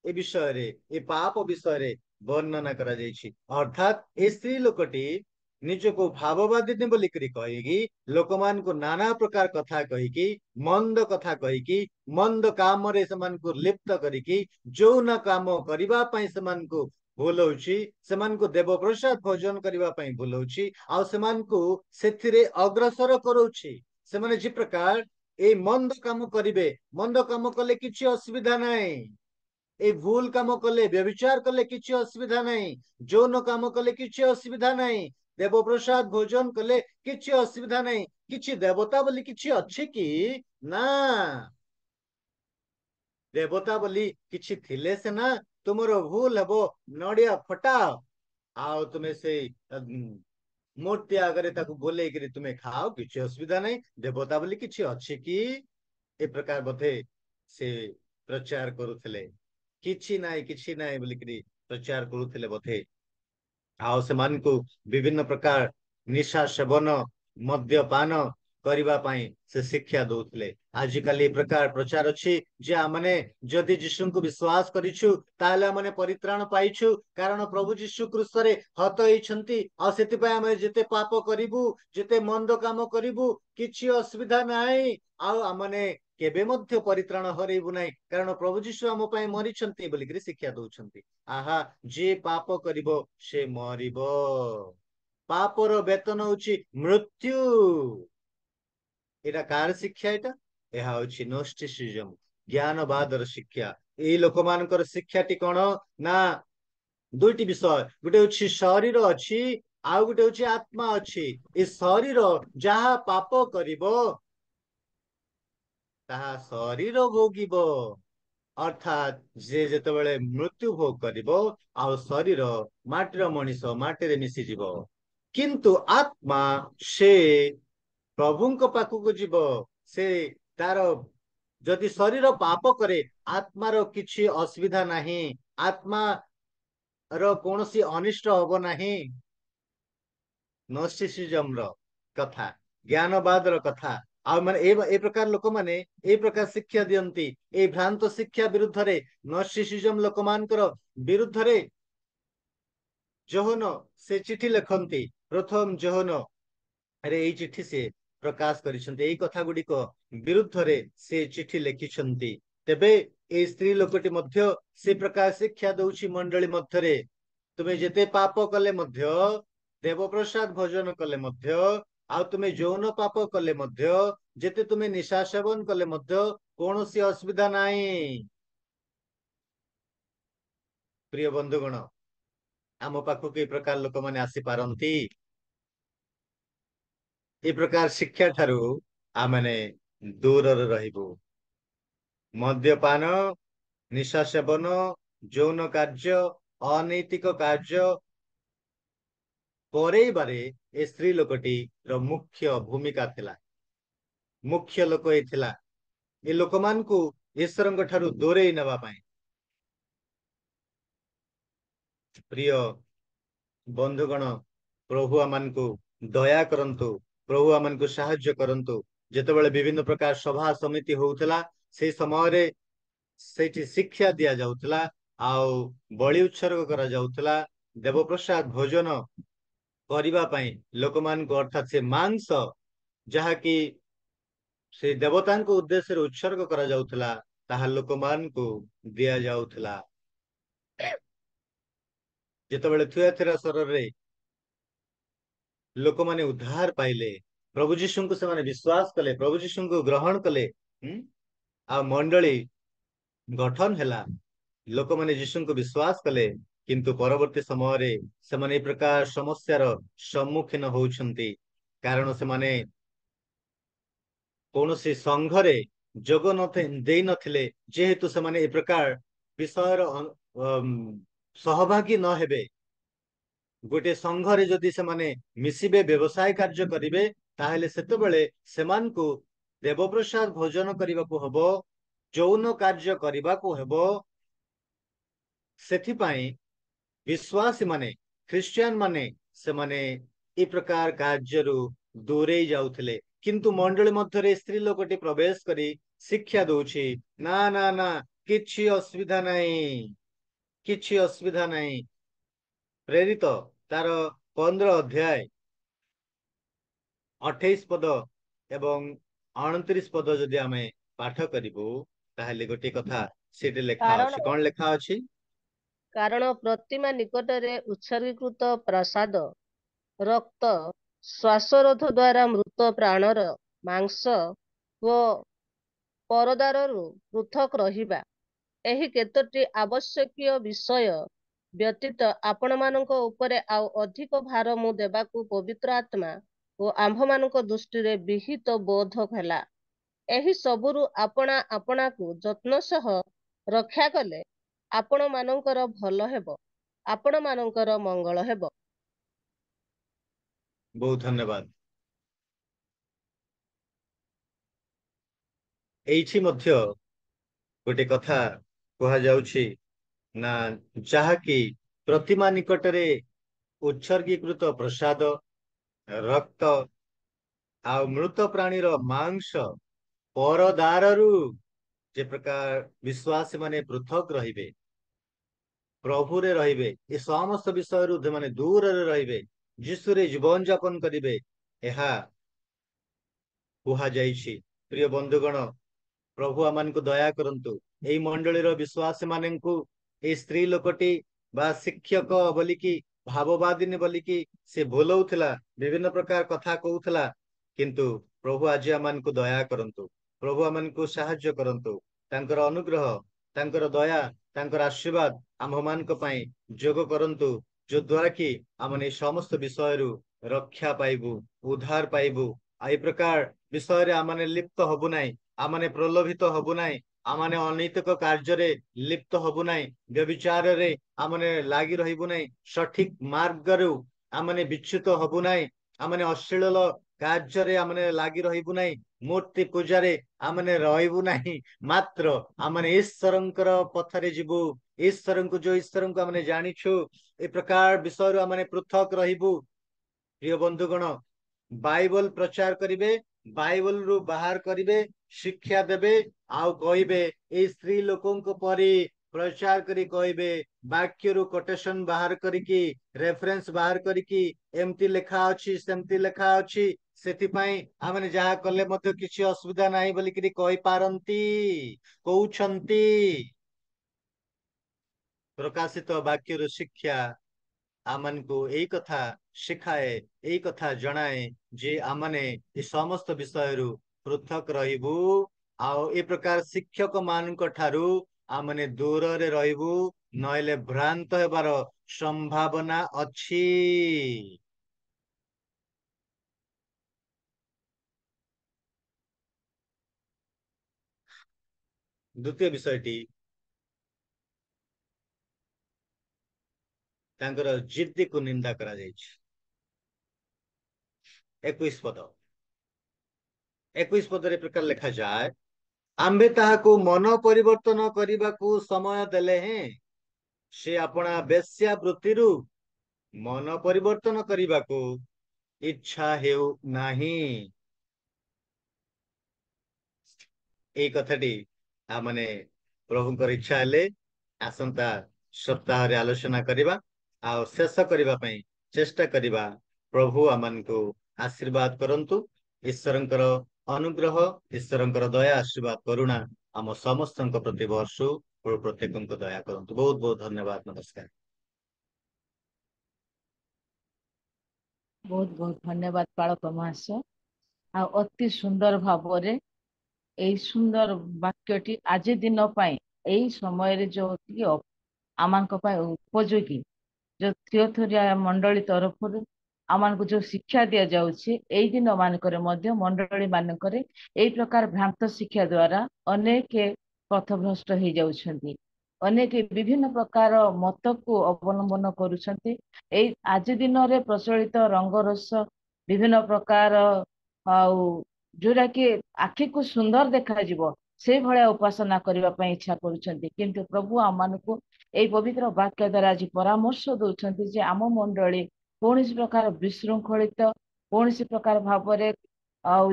Speaker 6: ଏ ବିଷୟରେ, ଏ ପାପ ବିଷୟରେ ବର୍ଣ୍ଣନା କରାଯାଇଛି। ଅର୍ଥାତ୍ ଏ ସ୍ତ୍ରୀ ଲୋକଟି ନିଜକୁ ଭାବବାଦିନୀ ବୋଲିକରି କହିକି ଲୋକମାନଙ୍କୁ ନାନା ପ୍ରକାର କଥା କହିକି, ମନ୍ଦ କଥା କହିକି, ମନ୍ଦ କାମରେ ସେମାନଙ୍କୁ ଲିପ୍ତ କରିକି ଯୌନ କାମ କରିବା ପାଇଁ ସେମାନଙ୍କୁ ଭୁଲଉଛି, ସେମାନଙ୍କୁ ଦେବପ୍ରସାଦ ଭୋଜନ କରିବା ପାଇଁ ଭୁଲଉଛି, ଆଉ ସେମାନଙ୍କୁ ସେଥିରେ ଅଗ୍ରସର କରୁଛି। ସେମାନେ ଯେ ପ୍ରକାର এই মন্দ কাম କରିବେ, ମନ୍ଦ କାମ କଲେ କିଛି ଅସୁବିଧା ନାହିଁ। এই ଭୁଲ କାମ କଲେ, ବ୍ୟଭିଚାର କଲେ କିଛି ଅସୁବିଧା ନାହିଁ। ଯୌନ କାମ କଲେ କିଛି ଅସୁବିଧା ନାହିଁ। ଦେବପ୍ରସାଦ ଭୋଜନ କଲେ କିଛି ଅସୁବିଧା ନାହିଁ। କିଛି ଦେବତା ବୋଲି କିଛି ଅଛି କି? ନା, ଦେବତା ବୋଲି କିଛି ଥିଲେ ସିନା ତୁମର ଭୁଲ ହେବ, ନଡିଆ ଫଟାଅ ଆଉ ତୁମେ ସେଇ ମୂର୍ତ୍ତି ଆଗରେ ତାକୁ ବୋଲେଇକିରି ତୁମେ ଖାଅ, କିଛି ଅସୁବିଧା ନାହିଁ। ଦେବତା ବୋଲି କିଛି ଅଛି କି? ଏ ପ୍ରକାର ବୋଧେ ସେ ପ୍ରଚାର କରୁଥିଲେ। କିଛି ନାହିଁ ବୋଲିକିରି ପ୍ରଚାର କରୁଥିଲେ ବୋଧେ। ଆଉ ସେମାନଙ୍କୁ ବିଭିନ୍ନ ପ୍ରକାର ନିଶା ସେବନ, ମଦ୍ୟପାନ କରିବା ପାଇଁ ସେ ଶିକ୍ଷା ଦଉଥିଲେ। ଆଜିକାଲି ଏ ପ୍ରକାର ପ୍ରଚାର ଅଛି ଯେ ଆମମାନେ ଯଦି ଯୀଶୁଙ୍କୁ ବିଶ୍ୱାସ କରିଛୁ ତାହେଲେ ଆମମାନେ ପରିତ୍ରାଣ ପାଇଛୁ, କାରଣ ପ୍ରଭୁ ଯୀଶୁ କ୍ରୁଶରେ ହତ ହେଇଛନ୍ତି। ଆଉ ସେଥିପାଇଁ ଆମେ ଯେତେ ପାପ କରିବୁ, ଯେତେ ମନ୍ଦ କାମ କରିବୁ, କିଛି ଅସୁବିଧା ନାହିଁ। ଆଉ ଆମମାନେ କେବେ ମଧ୍ୟ ପରିତ୍ରାଣ ହରେଇବୁ ନାହିଁ, କାରଣ ପ୍ରଭୁ ଯୀଶୁ ଆମ ପାଇଁ ମରିଛନ୍ତି ବୋଲିକିରି ଶିକ୍ଷା ଦଉଛନ୍ତି। ଆହା, ଯିଏ ପାପ କରିବ ସେ ମରିବ। ପାପର ବେତନ ହଉଛି ମୃତ୍ୟୁ। ଏଇଟା କାହାର ଶିକ୍ଷା? ଏହା ହଉଛି ନୋଷ୍ଟିସିଜମ, ଜ୍ଞାନବାଦର ଶିକ୍ଷା। ଏଇ ଲୋକମାନଙ୍କର ଶିକ୍ଷାଟି କଣ? ନା, ଦୁଇଟି ବିଷୟ। ଗୋଟେ ହଉଛି ଶରୀର ଅଛି, ଆଉ ଗୋଟେ ହଉଛି ଆତ୍ମା ଅଛି। ଏ ଶରୀର ଯାହା ପାପ କରିବ ତାହା ଶରୀର ଭୋଗିବ। ଅର୍ଥାତ୍ ସେ ଯେତେବେଳେ ମୃତ୍ୟୁ ଭୋଗ କରିବ, ଆଉ ଶରୀର ମାଟିର ମଣିଷ, ମାଟିରେ ମିଶିଯିବ। କିନ୍ତୁ ଆତ୍ମା ସେ ପ୍ରଭୁଙ୍କ ପାଖକୁ ଯିବ। ସେ ତାର ଯଦି ଶରୀର ପାପ କରେ, ଆତ୍ମାର କିଛି ଅସୁବିଧା ନାହିଁ। ଆତ୍ମାର କୌଣସି ଅନିଷ୍ଟ ହବ ନାହିଁ। ନୋଷ୍ଟିସିଜମର କଥା, ଜ୍ଞାନବାଦର କଥା। ଆଉ ମାନେ ଏ ପ୍ରକାର ଲୋକମାନେ এই ପ୍ରକାର ଶିକ୍ଷା ଦିଅନ୍ତି। এই ଭ୍ରାନ୍ତ ଶିକ୍ଷା ବିରୁଦ୍ଧରେ, ନୋଷ୍ଟିସିଜମ ଲୋକମାନଙ୍କର ବିରୁଦ୍ଧରେ ଯୋହନ ସେ ଚିଠି ଲେଖନ୍ତି। ପ୍ରଥମ ଯୋହନ ରେ ଏଇ ଚିଠି ସେ ପ୍ରକାଶ କରିଛନ୍ତି। ଏଇ କଥା ଗୁଡିକ ବିରୁଦ୍ଧରେ ସେ ଚିଠି ଲେଖିଛନ୍ତି। ତେବେ ଏଇ ସ୍ତ୍ରୀ ଲୋକଟି ମଧ୍ୟ ସେ ପ୍ରକାର ଶିକ୍ଷା ଦଉଛି ମଣ୍ଡଳୀ ମଧ୍ୟରେ। ତୁମେ ଯେତେ ପାପ କଲେ ମଧ୍ୟ, ଦେବପ୍ରସାଦ ଭୋଜନ କଲେ ମଧ୍ୟ, ଆଉ ତୁମେ ଯୌନ ପାପ କଲେ ମଧ୍ୟ, ଯେତେ ତୁମେ ନିଶା ସେବନ କଲେ ମଧ୍ୟ କୌଣସି ଅସୁବିଧା ନାହିଁ। ପ୍ରିୟ ବନ୍ଧୁଗଣ, ଆମ ପାଖକୁ ଏ ପ୍ରକାର ଲୋକମାନେ ଆସିପାରନ୍ତି। ଏ ପ୍ରକାର ଶିକ୍ଷା ଠାରୁ ଆମମାନେ ଦୂରରେ ରହିବୁ। ମଦ୍ୟପାନ, ନିଶା ସେବନ, ଯୌନ କାର୍ଯ୍ୟ, ଅନୈତିକ କାର୍ଯ୍ୟ କରେଇବାରେ ଏ ସ୍ତ୍ରୀ ଲୋକଟିର ମୁଖ୍ୟ ଭୂମିକା ଥିଲା। ମୁଖ୍ୟ ଲୋକ ଏ ଥିଲା, ଏ ଲୋକମାନଙ୍କୁ ଈଶ୍ୱରଙ୍କ ଠାରୁ ଦୂରେଇ ନେବା ପାଇଁ। ପ୍ରିୟ ବନ୍ଧୁଗଣ, ପ୍ରଭୁ ଆମମାନଙ୍କୁ ଦୟା କରନ୍ତୁ, ପ୍ରଭୁ ଆମମାନଙ୍କୁ ସାହାଯ୍ୟ କରନ୍ତୁ। ଯେତେବେଳେ ବିଭିନ୍ନ ପ୍ରକାର ସଭା ସମିତି ହଉଥିଲା, ସେଇ ସମୟରେ ସେଇଠି ଶିକ୍ଷା ଦିଆଯାଉଥିଲା, ଆଉ ବଳି ଉତ୍ସର୍ଗ କରାଯାଉଥିଲା। ଦେବପ୍ରସାଦ ଭୋଜନ କରିବା ପାଇଁ ଲୋକମାନଙ୍କୁ, ଅର୍ଥାତ୍ ସେ ମାଂସ ଯାହାକି ସେ ଦେବତାଙ୍କ ଉଦ୍ଦେଶ୍ୟରେ ଉତ୍ସର୍ଗ କରାଯାଉଥିଲା, ତାହା ଲୋକମାନଙ୍କୁ ଦିଆଯାଉଥିଲା। ଯେତେବେଳେ ଥୁଆଥେରା ସହରରେ ଲୋକମାନେ ଉଦ୍ଧାର ପାଇଲେ, ପ୍ରଭୁ ଯୀଶୁଙ୍କୁ ସେମାନେ ବିଶ୍ୱାସ କଲେ, ପ୍ରଭୁ ଯୀଶୁଙ୍କୁ ଗ୍ରହଣ କଲେ, ଆଉ ମଣ୍ଡଳୀ ଗଠନ ହେଲା। लोक मैंने यीशु को विश्वास कले किंतु परवर्ती समय से ए प्रकार समस्यार सम्मुखीन होउछंती कारण से माने कौन सी संघरे जोग दे नथिले जेहेतु से माने ए प्रकार विषय सहभागी न हेबे गोटे संघरे जदि से माने मिसिबे व्यवसाय कार्य करिवे ताहेले सेतबेले सेमानकु देवप्रसाद भोजन करबाकू हबो जौन कार्य करबाकू हबो सेथिपाई विश्वासी माने ख्रिस्टियन माने से माने ए प्रकार कार्यरु दूरे जाउथिले किंतु मंडली मध्यरे स्त्री लोकटी प्रवेश करी शिक्षा दउछि ना ना ना किछि असुविधा नहीं किछि असुविधा नहीं प्रेरित तार 15 अध्याय 28 पद एवं 29 पद जदि आमे पाठ करिबु ताहेले गोटे कथा सेटे लेखा
Speaker 7: कारण
Speaker 6: अछि कोन लेखा अछि
Speaker 7: कारण प्रतिमा निकटरे उत्सर्गीकृत प्रसाद रक्त श्वासरोध द्वारा मृत प्राणर मांस व परदारରୁ पृथक रहिबा ଏହି କେତୋଟି ଆବଶ୍ୟକୀୟ ବିଷୟ ବ୍ୟତୀତ ଆପଣମାନଙ୍କ ଉପରେ ଆଉ ଅଧିକ ଭାର ମୁଁ ଦେବାକୁ ପବିତ୍ର ଆତ୍ମା ଓ ଆମ୍ଭମାନଙ୍କ ଦୃଷ୍ଟିରେ ବିହିତ ବୋଧ ହେଲା। ଏହି ସବୁରୁ ଆପଣା ଆପଣାକୁ ଯତ୍ନ ସହ ରକ୍ଷା କଲେ ଆପଣମାନଙ୍କର ଭଲ ହେବ, ଆପଣମାନଙ୍କର ମଙ୍ଗଳ ହେବ।
Speaker 6: बहुत धन्यवाद एइछि मध्य गोटे कथा कहा जाउछि ना जहाँकि प्रतिमा निकटरे उत्सर्गीकृत प्रसाद रक्त आ मृत प्राणीर मांस परदाररू जे प्रकार विश्वासी माने पृथक रहिबे प्रभु रे रहिबे ए समस्त विषय माने दूर रे रहिबे यीशु रे जीवन यापन करिबे एहा कुहा जाइछि। प्रिय बंधुगण प्रभु आमान को दया करंतु एई मंडलीर विश्वासी माननकु ए स्त्री लोकटी बा शिक्षक बोलिकी भाववादिनी बोलिकी से भूलौथिला विभिन्न प्रकार कथा कहउथिला किंतु प्रभु आज आमान को दया करंतु प्रभु आमान को सहाय्य करंतु तांकर अनुग्रह तांकर दया तांकर आशीर्वाद आम्भमान को पई जोग करंतु जो द्वारा कि आमने समस्त विषय रक्षा पाइबु उद्धार पाइबु आ ए प्रकार विषय आमने लिप्त हबु नाही आमने प्रलोभित हबु नाही आमने अनैतिक कार्य लिप्त हबु नाही व्यभिचार रे आमने लागी रहिबु नाही सठिक मार्ग रु आमने विच्युत हबु नाही आमने अश्लील कार्य रे आमने लागी रहिबु नाही मूर्ति पूजा रे आमने रहिबु नाही मात्र आमने ईश्वरंकर पथरे जिबु ईश्वरंको जो ईश्वरंको आमने जानिछु ए प्रकार विषय आमने पृथक रहिबु। प्रिय बंधुगण बाइबल प्रचार करिवे बाइबल रु बाहर करिवे शिक्षा देबे आउ कहिबे ए स्त्री लोकों को परी प्रचार करी कहिबे वाक्य रु कोटेशन बाहर करिकी रेफरेंस बाहर करिकी एमती लेखा अछि सेमती लेखा अछि सेति पई आमने जहा कले मध्य किछि असुविधा नाही बोली करी कहि पारंती कहउछंती प्रकाशित वाक्य रु शिक्षा आमन को यही कथा शिखाए यही कथा जनाए जे आमने ए समस्त विषय रु पृथक रहिबु आउ ए प्रकार शिक्षक मानक ठारू आमने दूर रे रहिबु नइले भ्रांत हेबार संभावना अछि। द्वितीय विषयटी तांकर जिद्दी को निंदा करा जाइछि। 21 पद 21 पद रे प्रकार लिखा जाए आम्बे ताहाको मन परिवर्तन करिबाकू समय देले हैं से अपना बेश्या वृत्तिरु मन परिवर्तन करिबाकू इच्छा हेउ नाही। ए कथाटी आमने प्रभुंकर इच्छा हेले आसंता सप्ताह रे आलोचना करिबा आ शेष करिबा पई चेष्टा करिबा। प्रभु आमन को आशीर्वाद करंतु ईश्वरंकर अनुग्रह ईश्वरंकर दया आशीर्वाद करुणा आम समस्तंक प्रति वर्षु और प्रत्येकंक दया करंतु। बहुत बहुत धन्यवाद नमस्कार।
Speaker 1: बहुत बहुत धन्यवाद पालक महाशय आ अति सुंदर भाव एई सुंदर वाक्यटी आज दिन पाई एई समय जो आम उपयोगी जो थियोथोरिया मंडली तरफ आम को जो शिक्षा दि जाऊँगी एई दिन मानकर मंडली मानक यही प्रकार भ्रांत शिक्षा द्वारा अनेक पथभ्रष्ट हो जाउछंती अनेक विभिन्न प्रकार मत को अवलंबन करुछंती आज दिन रे प्रचलित रंगरस विभिन्न प्रकार जोरा कि आखि को सुंदर देखा जीवो से भलिया उपासना करबा पई इच्छा करुछंती किंतु प्रभु आम को यही पवित्र वाक्य द्वारा आज परामर्श दौरान जे आम मंडली कौन प्रकार विशृंखलित कौन प्रकार भाव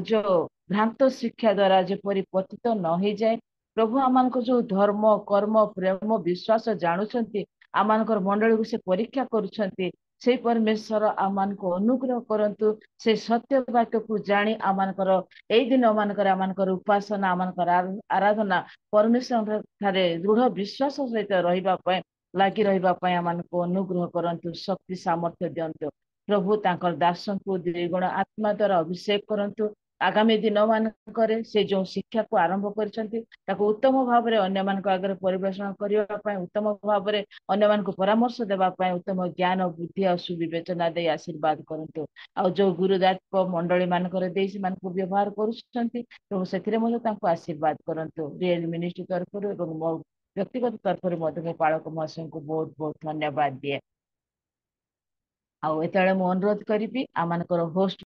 Speaker 1: जो भ्रांत शिक्षा द्वारा जेपरी पतित न हो जाए प्रभु आम जो धर्म कर्म प्रेम विश्वास जानुंट आम मंडली को से परीक्षा करुँच से परमेश्वर आम को अनुग्रह करंतु से सत्य वाक्य को जानी आमकर यही दिन आमकर उपासना आमकर आराधना परमेश्वर ठारे दृढ़ विश्वास सहित रही लगी रही आम को अनुग्रह करंतु शक्ति सामर्थ्य दिंतु प्रभु तांकर दास को द्विगुण आत्मा द्वारा अभिषेक करंतु आगामी दिन मानक से जो शिक्षा को आरंभ कर उत्तम भाव में अन्य आगे परिवेषण करने उत्तम भाव में अन्य को परामर्श देवाई उत्तम ज्ञान बुद्धि और सुविवेचना दे आशीर्वाद करंतु आ जो गुरुदायित्व मंडली मानक व्यवहार करूँ से आशीर्वाद करंतु रियल मिनिस्ट्री तरफ मो व्यक्तिगत तरफ मो पालक महाशय को बहुत बहुत धन्यवाद दिए। आउ एत अनुरोध करी आम होस्ट